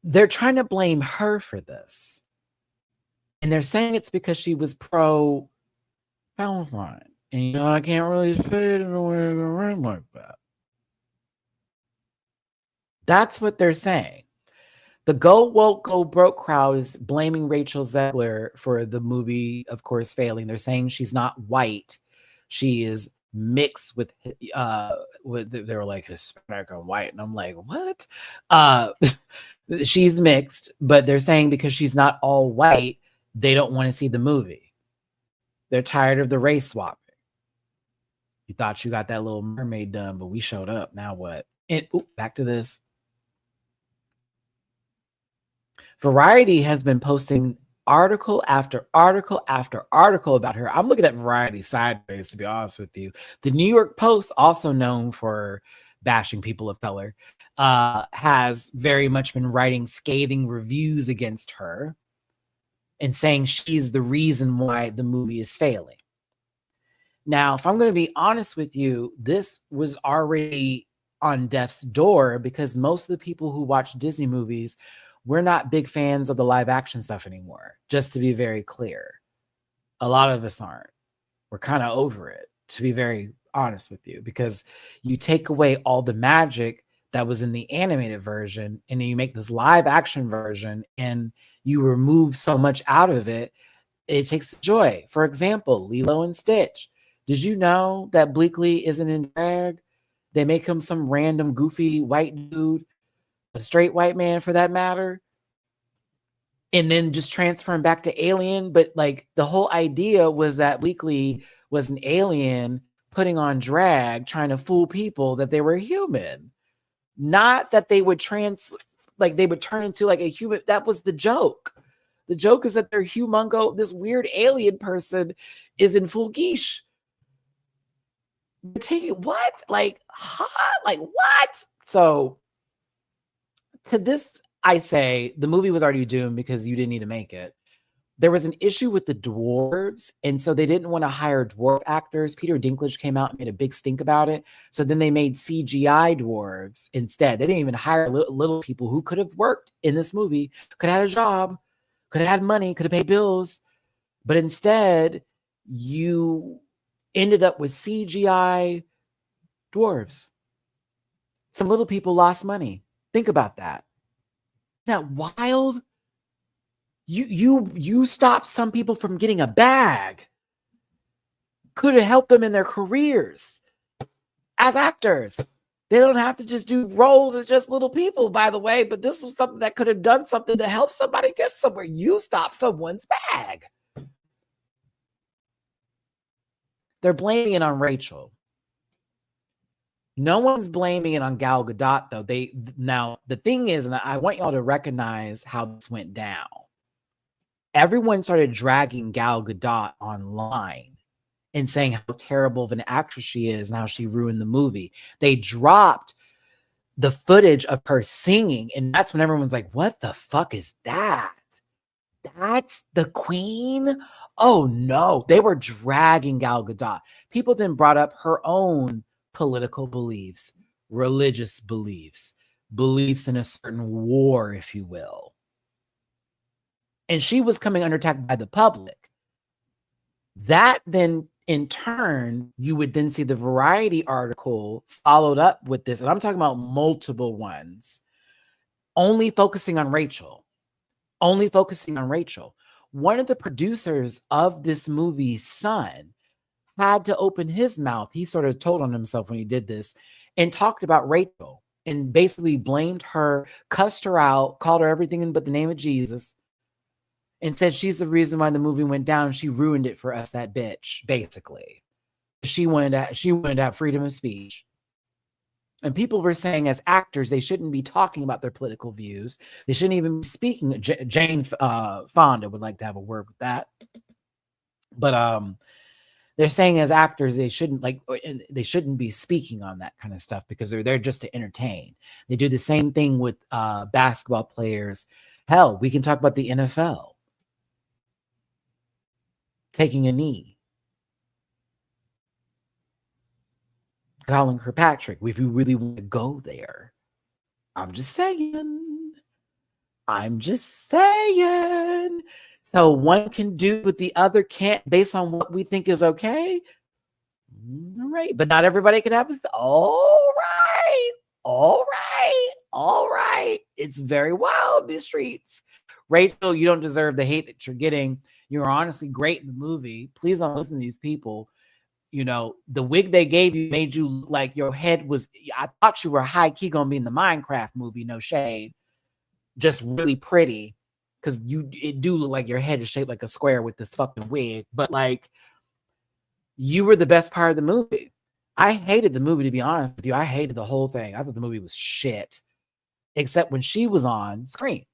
they're trying to blame her for this. And they're saying it's because she was pro Valentine. And I can't really say it in a way like that. That's what they're saying. The Go Woke, Go Broke crowd is blaming Rachel Zegler for the movie, of course, failing. They're saying she's not white. She is mixed with they were like Hispanic and white. And I'm like, what? She's mixed, but they're saying because she's not all white, they don't want to see the movie. They're tired of the race swapping. You thought you got that Little Mermaid done, but we showed up. Now what? And back to this. Variety has been posting article after article after article about her. I'm looking at Variety sideways, to be honest with you. The New York Post, also known for bashing people of color, has very much been writing scathing reviews against her and saying she's the reason why the movie is failing. Now, if I'm going to be honest with you, this was already on death's door because most of the people who watch Disney movies, we're not big fans of the live action stuff anymore, just to be very clear. A lot of us aren't. We're kind of over it, to be very honest with you, because you take away all the magic that was in the animated version and then you make this live action version and you remove so much out of it, it takes the joy. For example, Lilo and Stitch. Did you know that Bleakley isn't in drag? They make him some random goofy white dude, a straight white man for that matter, and then just transfer him back to alien. But like the whole idea was that Bleakley was an alien putting on drag, trying to fool people that they were human. Not that they would they would turn into like a human. That was the joke. The joke is that they're humongo. This weird alien person is in full geesh. Take it, what? Like, huh? Like, what? So, to this, I say the movie was already doomed because you didn't need to make it. There was an issue with the dwarves, and so they didn't want to hire dwarf actors. Peter Dinklage came out and made a big stink about it. So then they made CGI dwarves instead. They didn't even hire little people who could have worked in this movie, could have had a job, could have had money, could have paid bills. But instead, you ended up with CGI dwarves. Some little people lost money. Think about that. Isn't that wild? You stopped some people from getting a bag. Could have helped them in their careers as actors. They don't have to just do roles as just little people, by the way, but this was something that could have done something to help somebody get somewhere. You stopped someone's bag. They're blaming it on Rachel. No one's blaming it on Gal Gadot, though. Now, the thing is, and I want y'all to recognize how this went down. Everyone started dragging Gal Gadot online and saying how terrible of an actress she is and how she ruined the movie. They dropped the footage of her singing, and that's when everyone's like, what the fuck is that? That's the queen? Oh no, they were dragging Gal Gadot. People then brought up her own political beliefs, religious beliefs, beliefs in a certain war, if you will. And she was coming under attack by the public. That then, in turn, you would then see the Variety article followed up with this, and I'm talking about multiple ones, only focusing on Rachel. Only focusing on Rachel. One of the producers of this movie's son had to open his mouth. He sort of told on himself when he did this and talked about Rachel and basically blamed her, cussed her out, called her everything but the name of Jesus, and said she's the reason why the movie went down. She ruined it for us, that bitch, basically. She wanted to have freedom of speech. And people were saying as actors, they shouldn't be talking about their political views. They shouldn't even be speaking. Jane Fonda would like to have a word with that. But they're saying as actors, they shouldn't be speaking on that kind of stuff because they're there just to entertain. They do the same thing with basketball players. Hell, we can talk about the NFL taking a knee. Colin Kirkpatrick, if you really want to go there. I'm just saying. So one can do what the other can't based on what we think is okay. All right. But not everybody can have this. All right. It's very wild, these streets. Rachel, you don't deserve the hate that you're getting. You're honestly great in the movie. Please don't listen to these people. You know, the wig they gave you made you look like your head was, I thought you were high key going to be in the Minecraft movie, no shade. Just really pretty. Because it do look like your head is shaped like a square with this fucking wig. But like, you were the best part of the movie. I hated the movie, to be honest with you. I hated the whole thing. I thought the movie was shit. Except when she was on screen.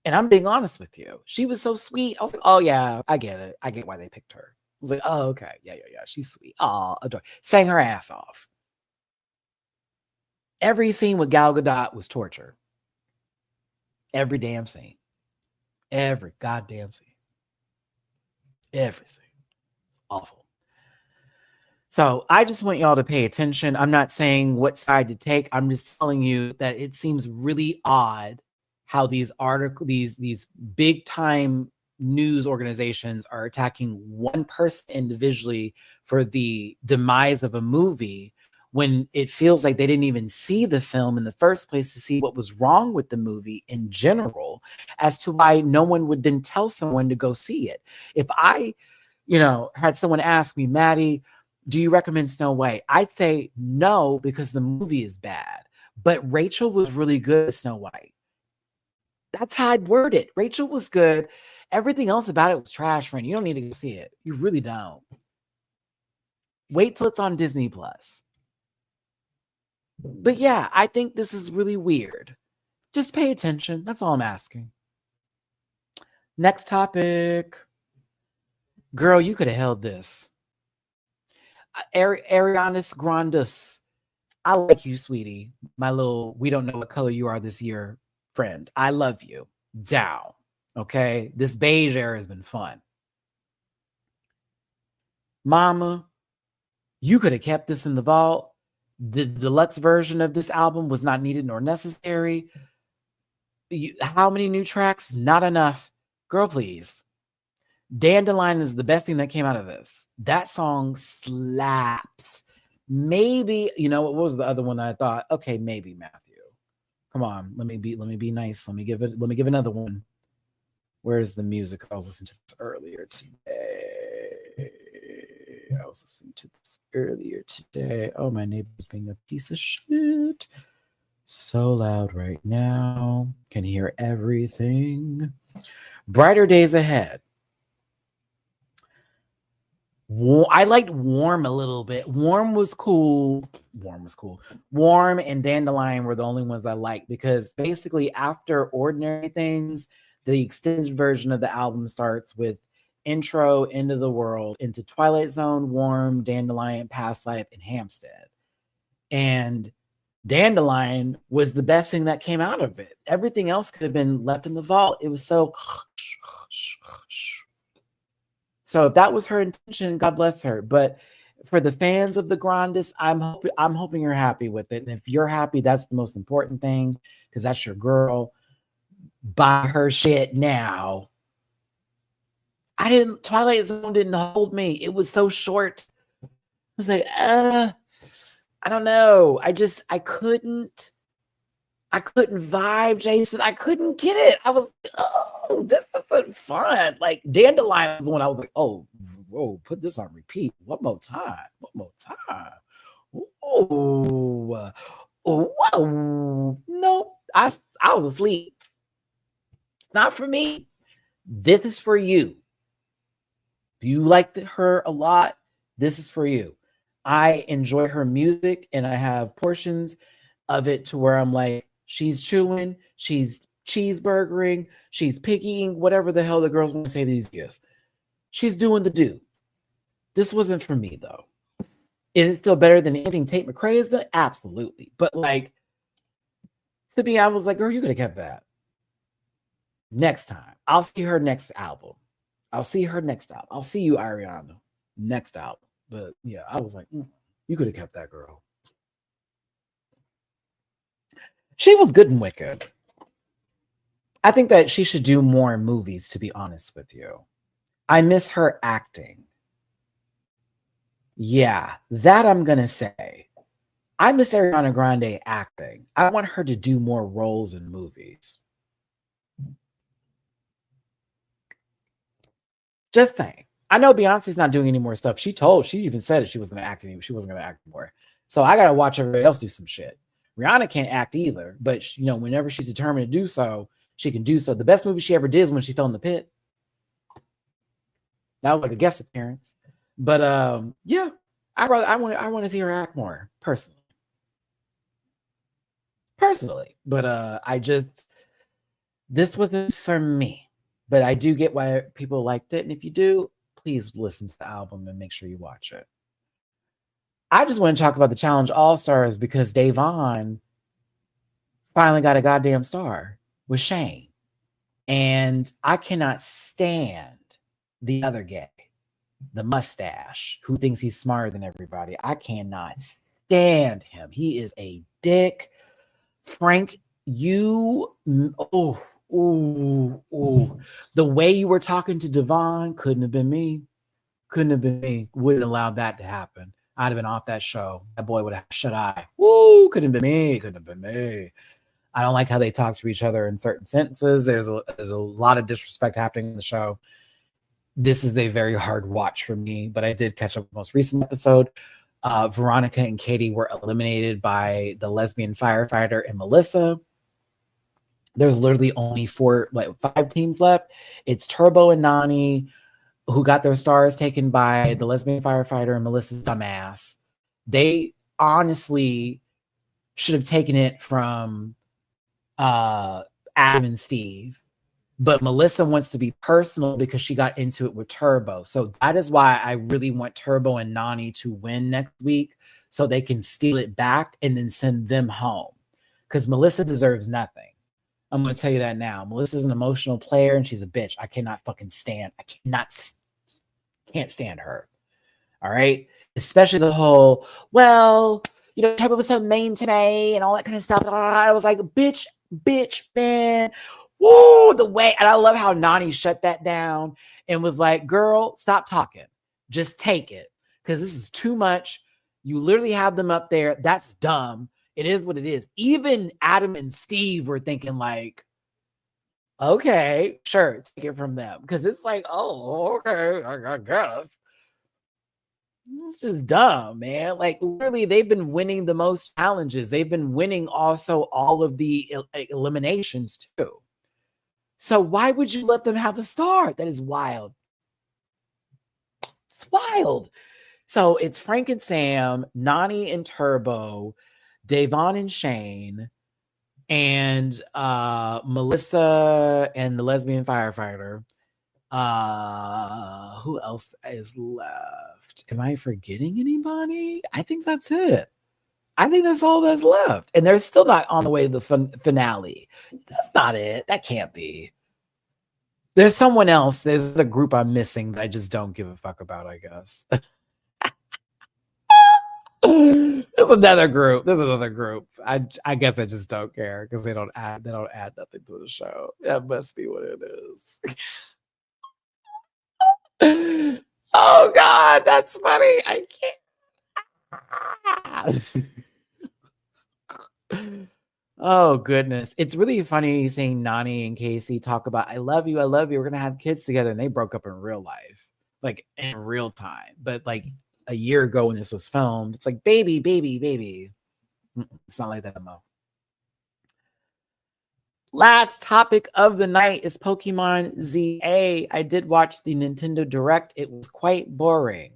And I'm being honest with you. She was so sweet. I was like, oh yeah, I get it. I get why they picked her. I was like, oh, okay. Yeah. She's sweet. Oh, adore. Sang her ass off. Every scene with Gal Gadot was torture. Every damn scene. Every goddamn scene. Every scene. It's awful. So I just want y'all to pay attention. I'm not saying what side to take. I'm just telling you that it seems really odd how these big time news organizations are attacking one person individually for the demise of a movie when it feels like they didn't even see the film in the first place to see what was wrong with the movie in general, as to why no one would then tell someone to go see it. If I, had someone ask me, Maddie, do you recommend Snow White? I'd say no, because the movie is bad. But Rachel was really good at Snow White. That's how I'd word it. Rachel was good. Everything else about it was trash, friend. You don't need to go see it. You really don't. Wait till it's on Disney Plus. But yeah, I think this is really weird. Just pay attention. That's all I'm asking. Next topic. Girl, you could have held this. Ariana Grande. I like you, sweetie. My little, we don't know what color you are this year, friend. I love you. Down. Okay? This beige era has been fun. Mama, you could have kept this in the vault. The deluxe version of this album was not needed nor necessary. How many new tracks? Not enough. Girl, please. Dandelion is the best thing that came out of this. That song slaps. Maybe, what was the other one that I thought? Okay, maybe Matthew. Come on, let me be nice. Let me give another one. Where's the music? I was listening to this earlier today. Oh, my neighbor's being a piece of shit. So loud right now. Can hear everything. Brighter Days Ahead. I liked Warm a little bit. Warm was cool. Warm and Dandelion were the only ones I liked, because basically after Ordinary Things, the extended version of the album starts with intro, End of the World, into Twilight Zone, Warm, Dandelion, Past Life, and Hampstead. And Dandelion was the best thing that came out of it. Everything else could have been left in the vault. It was so... So if that was her intention, God bless her. But for the fans of the Grandes, I'm hoping you're happy with it. And if you're happy, that's the most important thing, because that's your girl. Buy her shit now. Twilight Zone didn't hold me. It was so short. I was like, I don't know. I couldn't vibe, Jason. I couldn't get it. I was like, oh, this isn't fun. Like Dandelion was the one I was like, oh, whoa, put this on repeat. One more time. Oh, whoa. No, I was asleep. Not for me. This is for you. Do you like her a lot? This is for you. I enjoy her music, and I have portions of it to where I'm like, she's chewing, she's cheeseburgering, she's picking, whatever the hell the girls want to say these days. She's doing the do. This wasn't for me, though. Is it still better than anything Tate McRae has done? Absolutely. But to me, I was like, girl, you could have kept that. Next time. I'll see her next album. I'll see you, Ariana. Next album. But yeah, I was like, you could have kept that, girl. She was good in Wicked. I think that she should do more movies, to be honest with you. I miss her acting. Yeah, that I'm going to say. I miss Ariana Grande acting. I want her to do more roles in movies. Just saying. I know Beyonce's not doing any more stuff. She even said it. She wasn't going to act anymore. So I got to watch everybody else do some shit. Rihanna can't act either, but whenever she's determined to do so, she can do so. The best movie she ever did is when she fell in the pit. That was like a guest appearance. But yeah, I want to see her act more personally. But this wasn't for me. But I do get why people liked it, and if you do, please listen to the album and make sure you watch it. I just want to talk about the Challenge All-Stars because Davon finally got a goddamn star with Shane. And I cannot stand the other gay. the mustache, who thinks he's smarter than everybody. I cannot stand him. He is a dick. Frank, you, the way you were talking to Devon couldn't have been me. Couldn't have been me. Wouldn't allow that to happen. I'd have been off that show. That boy would have shut eye. Woo, couldn't have been me. Couldn't have been me. I don't like how they talk to each other in certain sentences. There's a lot of disrespect happening in the show. This is a very hard watch for me, but I did catch up with the most recent episode. Veronica and Katie were eliminated by the lesbian firefighter and Melissa. There's literally only 5 teams left. It's Turbo and Nani, who got their stars taken by the lesbian firefighter and Melissa's dumbass. They honestly should have taken it from Adam and Steve. But Melissa wants to be personal because she got into it with Turbo. So that is why I really want Turbo and Nani to win next week so they can steal it back and then send them home. Because Melissa deserves nothing. I'm going to tell you that now. Melissa's an emotional player and she's a bitch. I cannot fucking stand. Can't stand her. All right? Especially the whole, well, Turbo was so mean to me and all that kind of stuff. I was like, bitch, man. Woo, the way, and I love how Nani shut that down and was like, girl, stop talking. Just take it. Because this is too much. You literally have them up there. That's dumb. It is what it is. Even Adam and Steve were thinking like, okay, sure, take it from them. Because it's like, oh, okay, I guess. It's just dumb, man. Like, literally, they've been winning the most challenges. They've been winning also all of the eliminations too. So why would you let them have a star? That is wild. It's wild. So it's Frank and Sam, Nani and Turbo, Davon and Shane, and Melissa and the lesbian firefighter. Who else is left? Am I forgetting anybody? I think that's it. I think that's all that's left. And they're still not on the way to the finale. That's not it. That can't be. There's someone else. There's the group I'm missing that I just don't give a fuck about, I guess. There's another group. I guess I just don't care because they don't add nothing to the show. That must be what it is. Oh God, that's funny. I can't. Oh goodness. It's really funny seeing Nani and Casey talk about I love you, we're gonna have kids together, and they broke up in real life, like in real time. But like a year ago when this was filmed, it's like baby. It's not like that anymore. Last topic of the night is Pokemon Z-A. I did watch the Nintendo Direct. It was quite boring.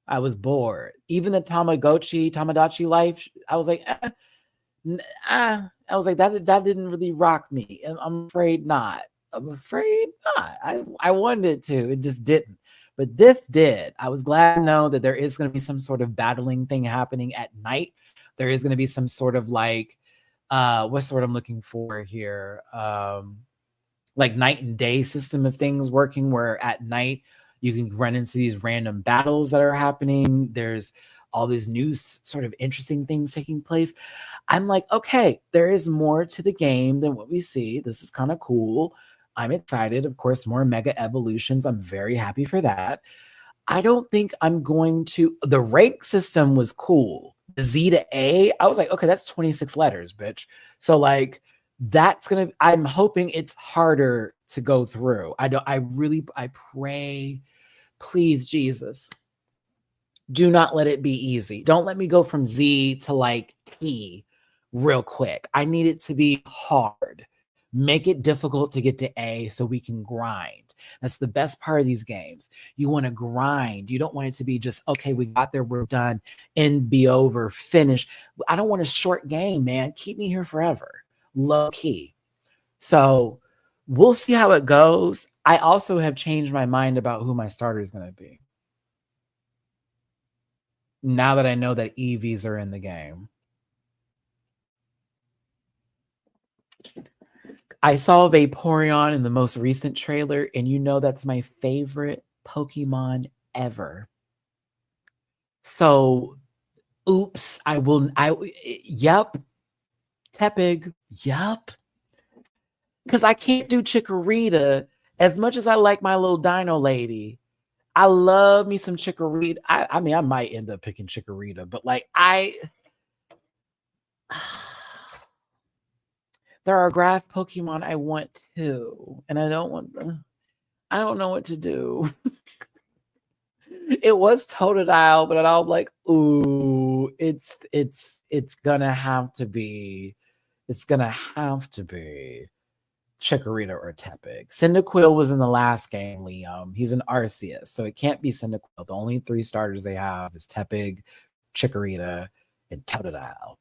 I was bored. Even the Tamagotchi life, I was like, I was like, that didn't really rock me. I'm afraid not. I wanted it to. It just didn't. But this did. I was glad to know that there is going to be some sort of battling thing happening at night. There is going to be some sort of like, what's the word I'm looking for here? Like night and day system of things working where at night you can run into these random battles that are happening. There's all these new sort of interesting things taking place. I'm like, okay, there is more to the game than what we see. This is kind of cool. I'm excited. Of course, more mega evolutions. I'm very happy for that. I don't think I'm going to. The rank system was cool. The Z to A, I was like, okay, that's 26 letters, bitch. So like, I'm hoping it's harder to go through. I pray, please, Jesus, do not let it be easy. Don't let me go from Z to like T real quick. I need it to be hard. Make it difficult to get to A so we can grind. That's the best part of these games. You want to grind. You don't want it to be just, okay, we got there, we're done, and be over, finish. I don't want a short game, man. Keep me here forever. Low key. So we'll see how it goes. I also have changed my mind about who my starter is going to be. Now that I know that EVs are in the game. I saw Vaporeon in the most recent trailer, and that's my favorite Pokemon ever. So, oops, yep, Tepig, yep. Because I can't do Chikorita as much as I like my little dino lady. I love me some Chikorita. I mean, I might end up picking Chikorita, but like there are grass Pokemon I want too, and I don't know what to do. It was Totodile, but I'm like, ooh, it's gonna have to be Chikorita or Tepig. Cyndaquil was in the last game, Liam. He's an Arceus, so it can't be Cyndaquil. The only 3 starters they have is Tepig, Chikorita, and Totodile.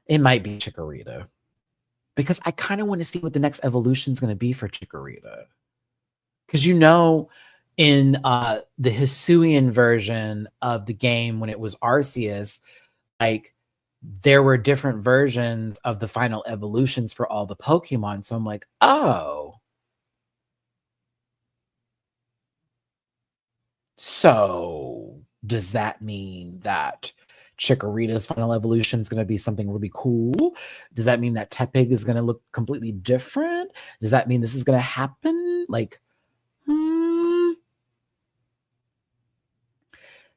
It might be Chikorita. Because I kind of want to see what the next evolution is going to be for Chikorita. Because in the Hisuian version of the game, when it was Arceus, like there were different versions of the final evolutions for all the Pokemon. So I'm like, oh. So does that mean that Chikorita's final evolution is going to be something really cool? Does that mean that Tepig is going to look completely different? Does that mean this is going to happen? Like,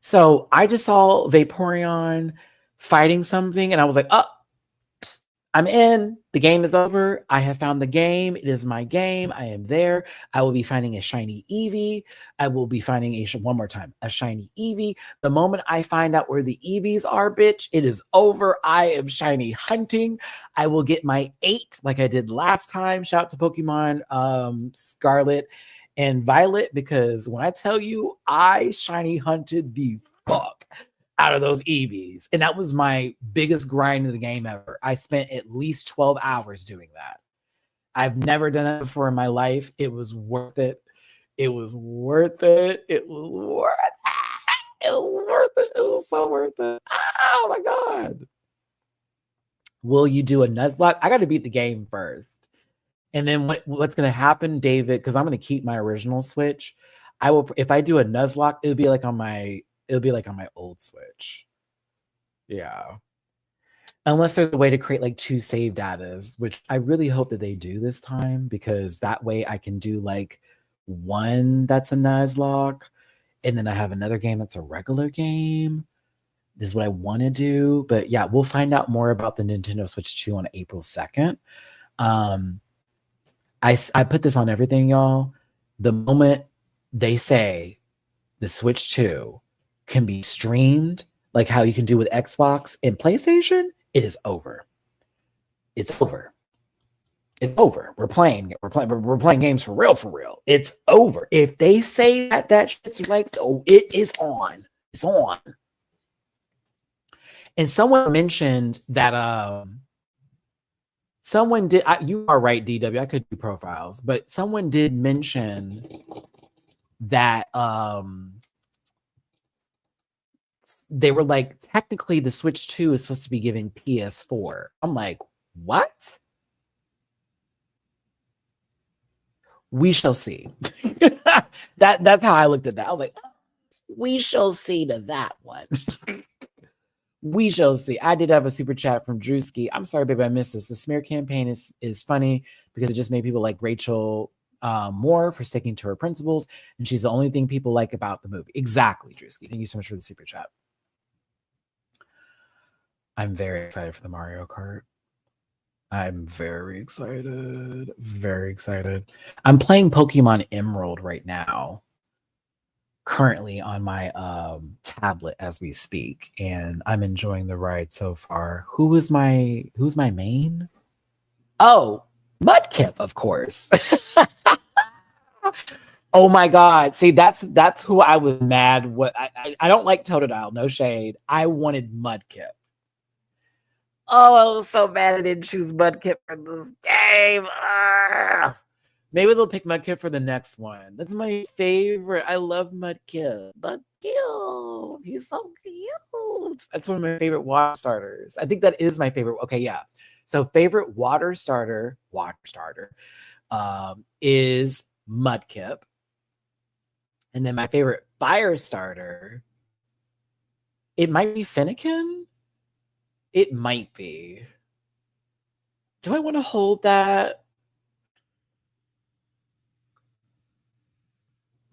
So I just saw Vaporeon fighting something, and I was like, oh, I'm in. The game is over. I have found the game. It is my game. I am there. I will be finding a shiny Eevee. I will be finding a shiny Eevee. The moment I find out where the Eevees are, bitch, it is over. I am shiny hunting. I will get my 8 like I did last time. Shout out to Pokemon Scarlet and Violet, because when I tell you I shiny hunted the fuck out of those Eevees, and that was my biggest grind in the game ever. I spent at least 12 hours doing that. I've never done that before in my life. It was worth it. It was worth it. It was worth it. It was worth it. It was so worth it. Oh my God. Will you do a Nuzlocke? I got to beat the game first. And then what's going to happen, David, because I'm going to keep my original Switch. I will, if I do a Nuzlocke, it'll be like on my old Switch. Yeah. Unless there's a way to create like 2 save datas, which I really hope that they do this time, because that way I can do like one that's a Nuzlocke, and then I have another game that's a regular game. This is what I want to do. But yeah, we'll find out more about the Nintendo Switch 2 on April 2nd. I put this on everything, y'all. The moment they say the Switch 2 can be streamed like how you can do with Xbox and PlayStation, it is over. It's over. It's over. We're playing games for real. It's over. If they say that shit's like, oh, it is on. It's on. And someone mentioned that someone did, you are right, DW, I could do profiles, but someone did mention that they were like, technically the Switch 2 is supposed to be giving PS4. I'm like, what? We shall see. That's how I looked at that. I was like, we shall see to that one. We shall see. I did have a super chat from Drewski. I'm sorry, baby, I missed this. The smear campaign is funny because it just made people like Rachel more for sticking to her principles, and she's the only thing people like about the movie. Exactly, Drewski. Thank you so much for the super chat. I'm very excited for the Mario Kart. I'm very excited. Very excited. I'm playing Pokemon Emerald right now, currently on my tablet as we speak, and I'm enjoying the ride so far. Who's my main? Oh, Mudkip, of course. Oh my God. See, that's who I was mad. What I don't like Totodile, no shade. I wanted Mudkip. Oh, I was so mad I didn't choose Mudkip for this game. Ugh. Maybe they'll pick Mudkip for the next one. That's my favorite. I love Mudkip. Mudkip. He's so cute. That's one of my favorite water starters. I think that is my favorite. Okay, yeah. So favorite water starter. is Mudkip. And then my favorite fire starter, it might be Fennekin. It might be. Do I want to hold that?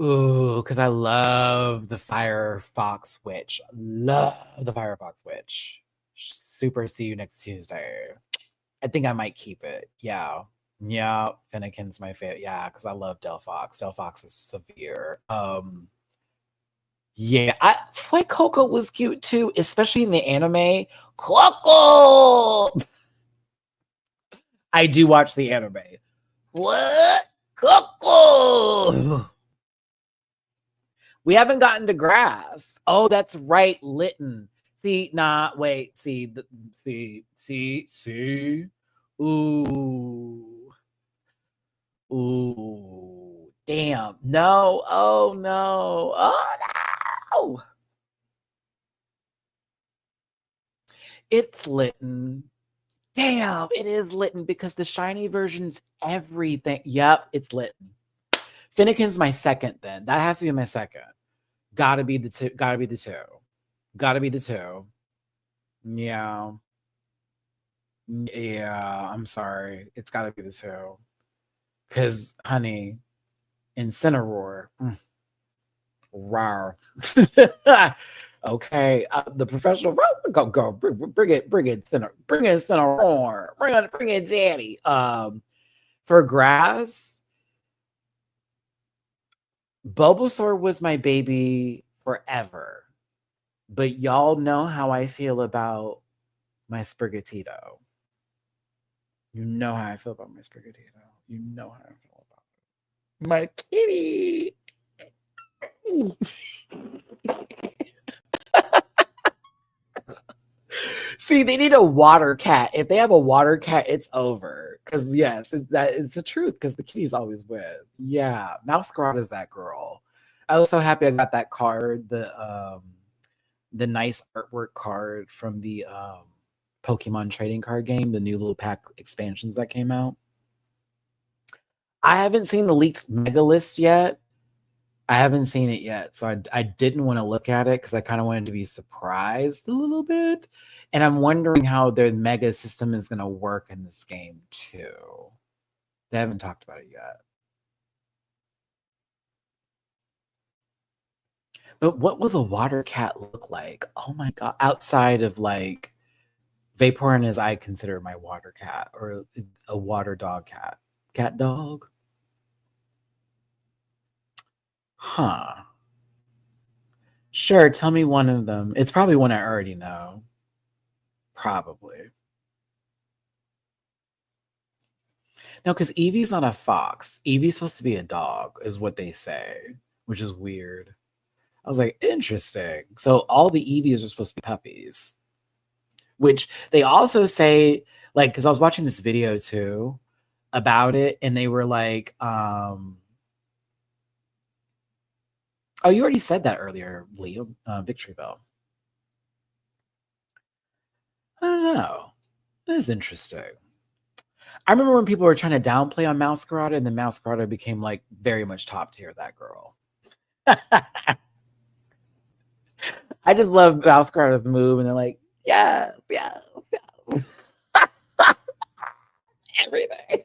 Ooh, because I love the Firefox Witch. Love the Firefox Witch. Super see you next Tuesday. I think I might keep it. Yeah. Yeah. Fennekin's my favorite. Yeah, because I love Delphox. Delphox is severe. Yeah, Fue Coco was cute too, especially in the anime. Coco! I do watch the anime. What? Coco! We haven't gotten to grass. Oh, that's right, Litten. See, nah, wait, see. Ooh. Ooh. Damn. No. Oh, no. Oh, no. It's Litten. Damn, it is Litten because the shiny version's everything. Yep, it's Litten. Fennekin's my second then. That has to be my second. Gotta be the two. Gotta be the two. Gotta be the two. Yeah. Yeah, I'm sorry. It's gotta be the two. Because, honey, Incineroar. Rawr. Okay, the professional. Go. Bring it, Incineroar. Bring it, Daddy. For grass, Bulbasaur was my baby forever. But y'all know how I feel about my Sprigatito. You know how I feel about my Sprigatito. You know how I feel about it. My kitty. See, they need a water cat. If they have a water cat, it's over. Because yes, that is the truth. Because the kitty's always with. Yeah, Mouse is that girl. I was so happy I got that card. The nice artwork card from the Pokemon trading card game, the new little pack expansions that came out. I haven't seen the leaked mega list yet. I haven't seen it yet, so I didn't want to look at it because I kind of wanted to be surprised a little bit. And I'm wondering how their mega system is going to work in this game too. They haven't talked about it yet. But what will the water cat look like? Oh my god! Outside of like Vaporeon is I consider my water cat or a water dog cat. Cat dog? Huh. Sure, tell me one of them. It's probably one I already know. Probably. No, because Eevee's not a fox. Eevee's supposed to be a dog, is what they say, which is weird. I was like, interesting. So all the Eevees are supposed to be puppies. Which they also say, like, because I was watching this video too about it, and they were like, oh, you already said that earlier, Leo, Victory Bell. I don't know. That is interesting. I remember when people were trying to downplay on Masquerada, and then Masquerada became like very much top tier, that girl. I just love Masquerada's move, and they're like, yeah. Everything.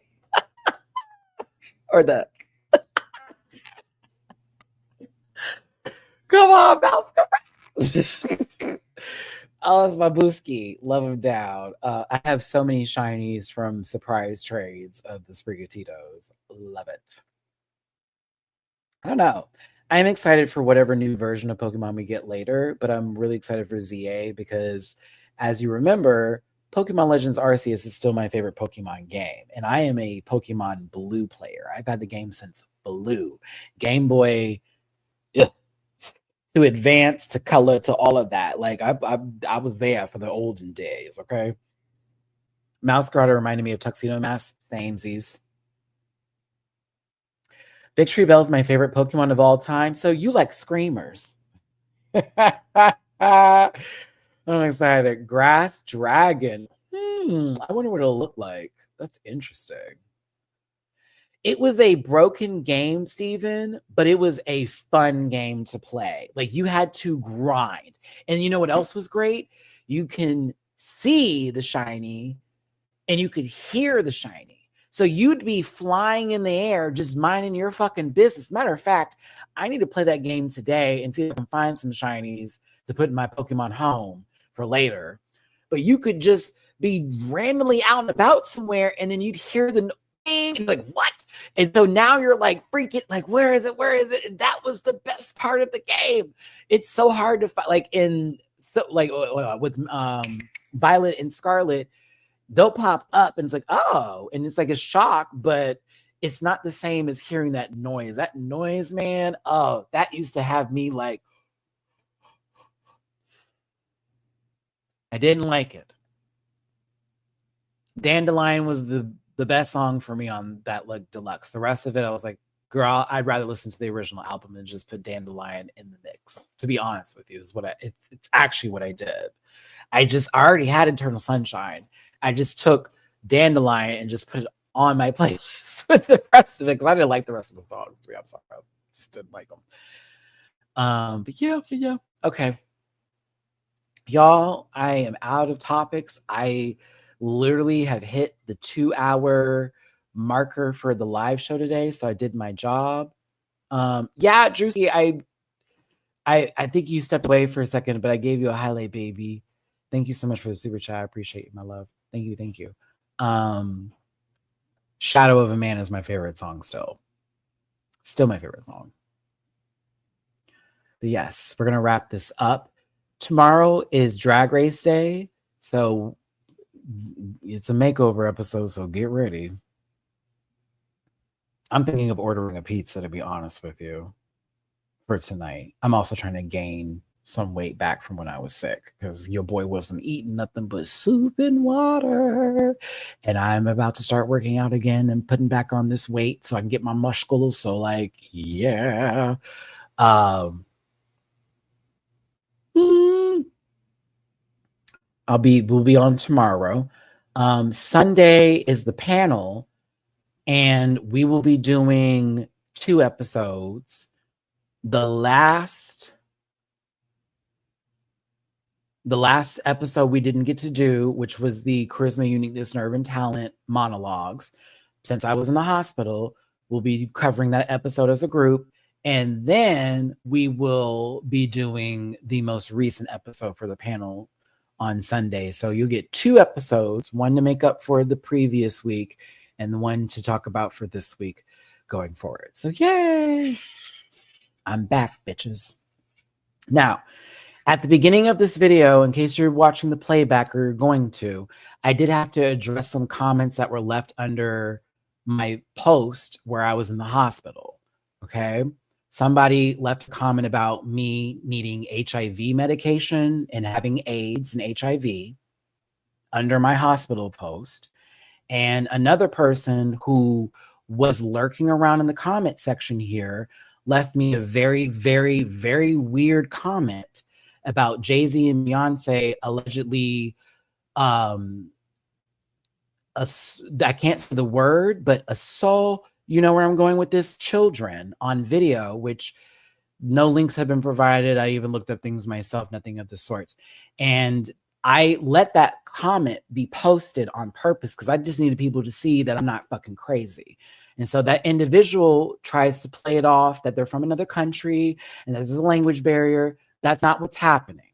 Or the come on, Masquerada. Oh, it's my Booski. Love him down. I have so many shinies from surprise trades of the Sprigatitos. Love it. I don't know. I'm excited for whatever new version of Pokemon we get later, but I'm really excited for ZA because, as you remember, Pokemon Legends Arceus is still my favorite Pokemon game, and I am a Pokemon Blue player. I've had the game since Blue. Game Boy, to Advance, to Color, to all of that. Like, I was there for the olden days, okay? Masquerada reminded me of Tuxedo Mask. Samesies. Victory Bell is my favorite Pokemon of all time. So you like Screamers. I'm excited. Grass Dragon. I wonder what it'll look like. That's interesting. It was a broken game, Steven, but it was a fun game to play. Like, you had to grind. And you know what else was great? You can see the shiny and you could hear the shiny. So you'd be flying in the air, just minding your fucking business. Matter of fact, I need to play that game today and see if I can find some shinies to put in my Pokemon home for later. But you could just be randomly out and about somewhere, and then you'd hear the and you're like, what? And so now you're like freaking like, where is it? Where is it? And that was the best part of the game. It's so hard to find, like with Violet and Scarlet, they'll pop up and it's like, oh, and it's like a shock, but it's not the same as hearing that noise. That noise, man, oh, that used to have me like, I didn't like it. Dandelion was the best song for me on that like deluxe. The rest of it, I was like, girl, I'd rather listen to the original album than just put Dandelion in the mix. To be honest with you, is what it's actually what I did. I already had Eternal Sunshine. I just took Dandelion and just put it on my playlist with the rest of it because I didn't like the rest of the songs. I'm sorry, I just didn't like them. But yeah. Okay, y'all, I am out of topics. I literally have hit the 2-hour marker for the live show today, so I did my job. Yeah, Drewski, I think you stepped away for a second, but I gave you a highlight, baby. Thank you so much for the super chat. I appreciate you, my love. Thank you. Shadow of a Man is my favorite song still my favorite song. But yes, we're gonna wrap this up. Tomorrow is Drag Race Day, so it's a makeover episode, so get ready. I'm thinking of ordering a pizza, to be honest with you, for tonight. I'm also trying to gain some weight back from when I was sick because your boy wasn't eating nothing but soup and water. And I'm about to start working out again and putting back on this weight so I can get my muscles. So, like, yeah. We'll be on tomorrow. Sunday is the panel, and we will be doing 2 episodes. The last episode we didn't get to do, which was the Charisma, Uniqueness, and Urban Talent monologues. Since I was in the hospital, we'll be covering that episode as a group. And then we will be doing the most recent episode for the panel on Sunday. So you'll get 2 episodes, one to make up for the previous week and the one to talk about for this week going forward. So yay! I'm back, bitches. Now, at the beginning of this video, in case you're watching the playback or you're going to, I did have to address some comments that were left under my post where I was in the hospital. Okay? Somebody left a comment about me needing HIV medication and having AIDS and HIV under my hospital post. And another person who was lurking around in the comment section here left me a very, very, very weird comment about Jay-Z and Beyonce allegedly, I can't say the word, but assault, you know where I'm going with this, children on video, which no links have been provided. I even looked up things myself, nothing of the sorts. And I let that comment be posted on purpose because I just needed people to see that I'm not fucking crazy. And so that individual tries to play it off that they're from another country and there's a language barrier. That's not what's happening.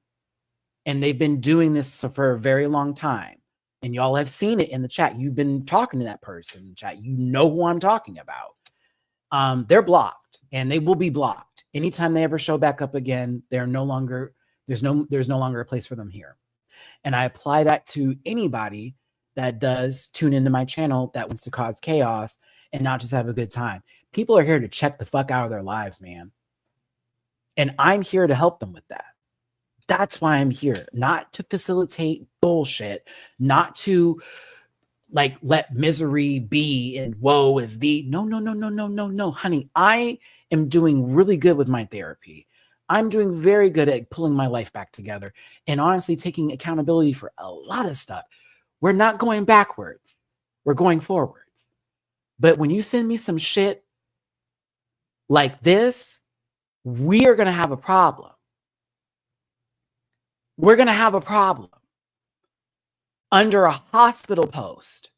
And they've been doing this for a very long time. And y'all have seen it in the chat. You've been talking to that person in the chat. You know who I'm talking about. They're blocked and they will be blocked. Anytime they ever show back up again, there's no longer a place for them here. And I apply that to anybody that does tune into my channel that wants to cause chaos and not just have a good time. People are here to check the fuck out of their lives, man. And I'm here to help them with that. That's why I'm here, not to facilitate bullshit, not to like let misery be and woe is the no, honey. I am doing really good with my therapy. I'm doing very good at pulling my life back together and honestly taking accountability for a lot of stuff. We're not going backwards. We're going forwards. But when you send me some shit like this, we are going to have a problem. We're going to have a problem under a hospital post.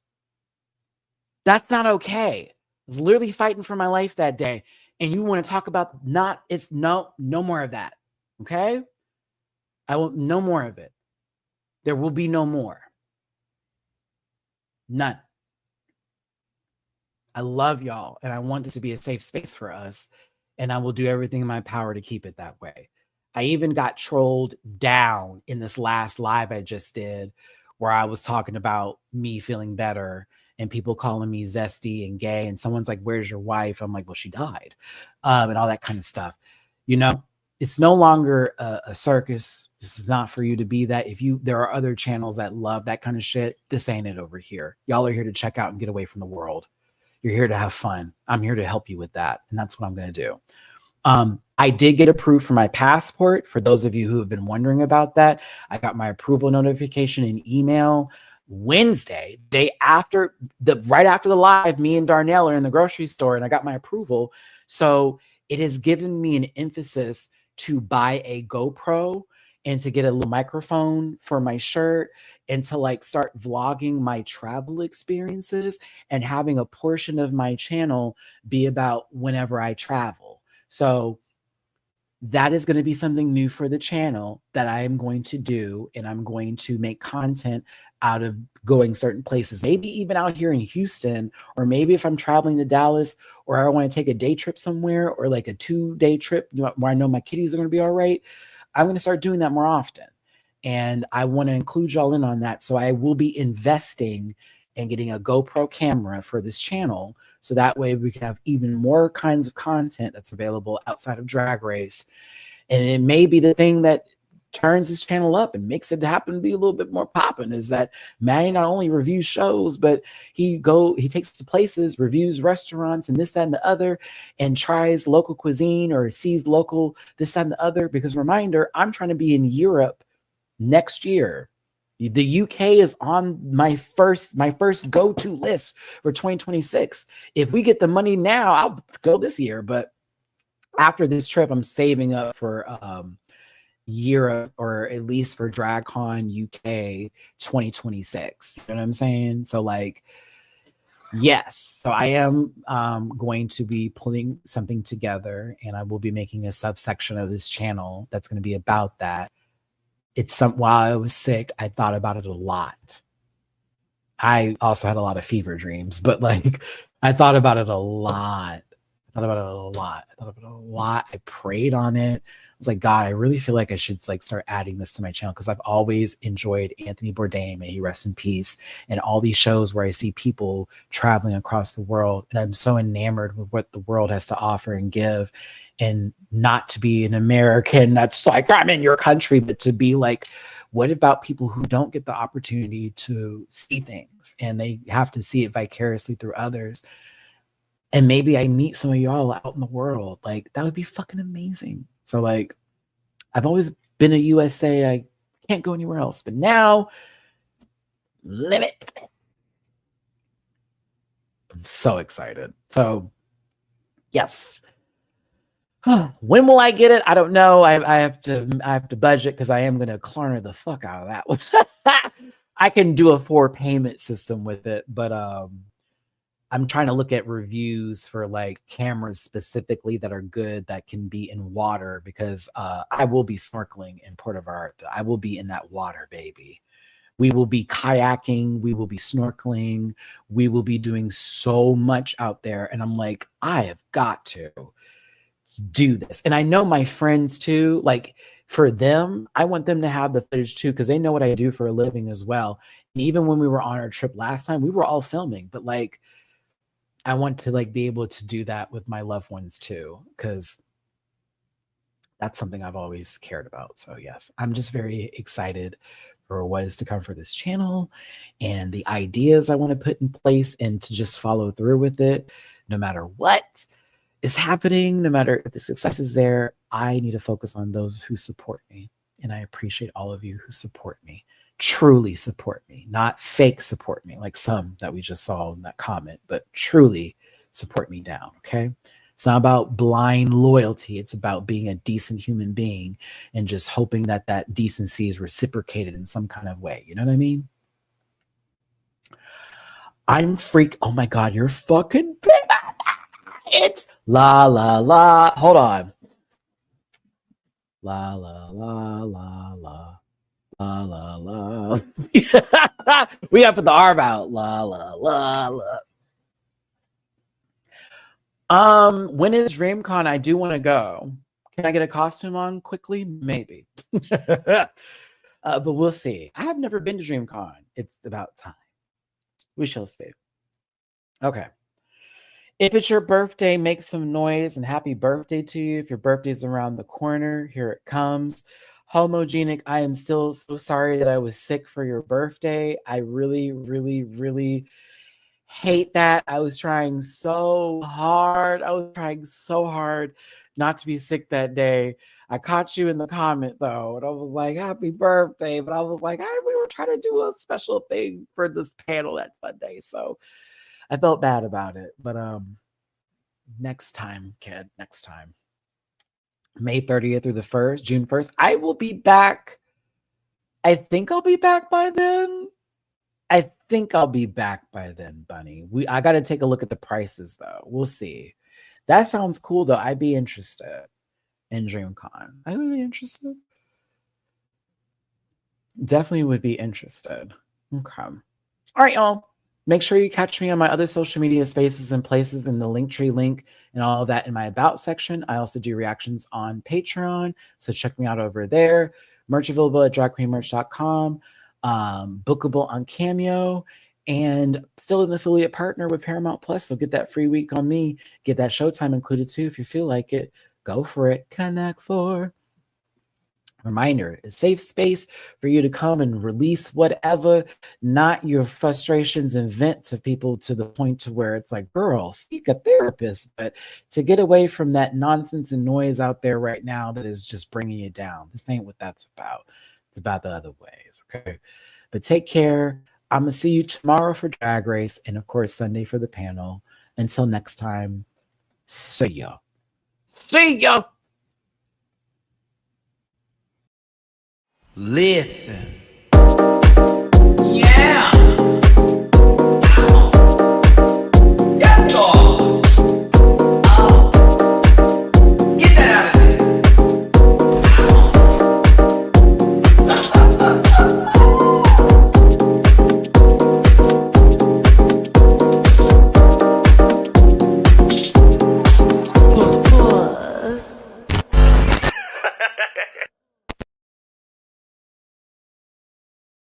That's not okay. I was literally fighting for my life that day. And you want to talk about no more of that. Okay? I want no more of it. There will be no more. None. I love y'all, and I want this to be a safe space for us, and I will do everything in my power to keep it that way. I even got trolled down in this last live I just did, where I was talking about me feeling better and people calling me zesty and gay, and someone's like, "Where's your wife?" I'm like, "Well, she died," and all that kind of stuff. You know, it's no longer a circus. This is not for you to be that. There are other channels that love that kind of shit. This ain't it over here. Y'all are here to check out and get away from the world. You're here to have fun. I'm here to help you with that. And that's what I'm going to do. I did get approved for my passport. For those of you who have been wondering about that, I got my approval notification in email Wednesday, right after the live. Me and Darnell are in the grocery store and I got my approval. So it has given me an emphasis to buy a GoPro and to get a little microphone for my shirt and to like start vlogging my travel experiences and having a portion of my channel be about whenever I travel. So that is going to be something new for the channel that I am going to do. And I'm going to make content out of going certain places, maybe even out here in Houston, or maybe if I'm traveling to Dallas, or I want to take a day trip somewhere, or like a 2-day trip where I know my kitties are going to be all right. I'm going to start doing that more often. And I want to include y'all in on that. So I will be investing in getting a GoPro camera for this channel. So that way we can have even more kinds of content that's available outside of Drag Race. And it may be the thing that turns this channel up and makes it happen to be a little bit more popping, is that Matty not only reviews shows, but he takes to places, reviews restaurants and this, that, and the other, and tries local cuisine or sees local this, that, and the other. Because reminder, I'm trying to be in Europe next year. The UK is on my first go-to list for 2026. If we get the money now, I'll go this year. But after this trip, I'm saving up for Europe, or at least for DragCon UK 2026. You know what I'm saying? So like, yes. So I am going to be putting something together, and I will be making a subsection of this channel that's going to be about that. While I was sick, I thought about it a lot. I also had a lot of fever dreams, but like I thought about it a lot. I prayed on it. I was like, God, I really feel like I should like start adding this to my channel, because I've always enjoyed Anthony Bourdain, may he rest in peace, and all these shows where I see people traveling across the world, and I'm so enamored with what the world has to offer and give. And not to be an American that's like, I'm in your country, but to be like, what about people who don't get the opportunity to see things and they have to see it vicariously through others? And maybe I meet some of y'all out in the world. Like, that would be fucking amazing. So like, I've always been a USA. I can't go anywhere else, but now limit. I'm so excited. So yes. When will I get it? I don't know. I have to budget, because I am going to Klarna the fuck out of that one. I can do a 4 payment system with it, but I'm trying to look at reviews for like cameras specifically that are good, that can be in water, because I will be snorkeling in Port of Art. I will be in that water, baby. We will be kayaking. We will be snorkeling. We will be doing so much out there. And I'm like, I have got to do this. And I know my friends too, like for them, I want them to have the footage too, because they know what I do for a living as well. And even when we were on our trip last time, we were all filming, but like, I want to like be able to do that with my loved ones too, because that's something I've always cared about. So yes, I'm just very excited for what is to come for this channel and the ideas I want to put in place, and to just follow through with it no matter what is happening. No matter if the success is there, I need to focus on those who support me. And I appreciate all of you who support me. truly support me, not fake support me like some that we just saw in that comment, but truly support me down. Okay. It's not about blind loyalty. It's about being a decent human being and just hoping that that decency is reciprocated in some kind of way. You know what I mean? I'm freak. Oh my God, you're fucking. It's la la la. Hold on. La la la la la. La la la. We have to put the arm out. La la la la. When is DreamCon? I do want to go. Can I get a costume on quickly? Maybe. But we'll see. I have never been to DreamCon. It's about time. We shall see. Okay. If it's your birthday, make some noise and happy birthday to you. If your birthday's around the corner, here it comes. Homogenic, I am still so sorry that I was sick for your birthday. I really, really, really hate that. I was trying so hard. Not to be sick that day. I caught you in the comment though, and I was like, happy birthday. But I was like, we were trying to do a special thing for this panel that Sunday. So I felt bad about it. But next time, kid, next time. May 30th through the 1st, June 1st. I will be back. I think I'll be back by then. Bunny. I got to take a look at the prices, though. We'll see. That sounds cool, though. I'd be interested in DreamCon. I would be interested. Definitely would be interested. Okay. All right, y'all. Make sure you catch me on my other social media spaces and places in the Linktree link and all of that in my About section. I also do reactions on Patreon, so check me out over there. Merch available at dragqueenmerch.com, bookable on Cameo, and still an affiliate partner with Paramount Plus, so get that free week on me. Get that Showtime included too if you feel like it. Go for it. Connect for. Reminder, a safe space for you to come and release whatever, not your frustrations and vent to people to the point to where it's like, girl, seek a therapist, but to get away from that nonsense and noise out there right now that is just bringing you down. This ain't what that's about. It's about the other ways, okay? But take care. I'm going to see you tomorrow for Drag Race and, of course, Sunday for the panel. Until next time, see ya. See ya! Listen. Yeah. Yes, dog. Get that out of here.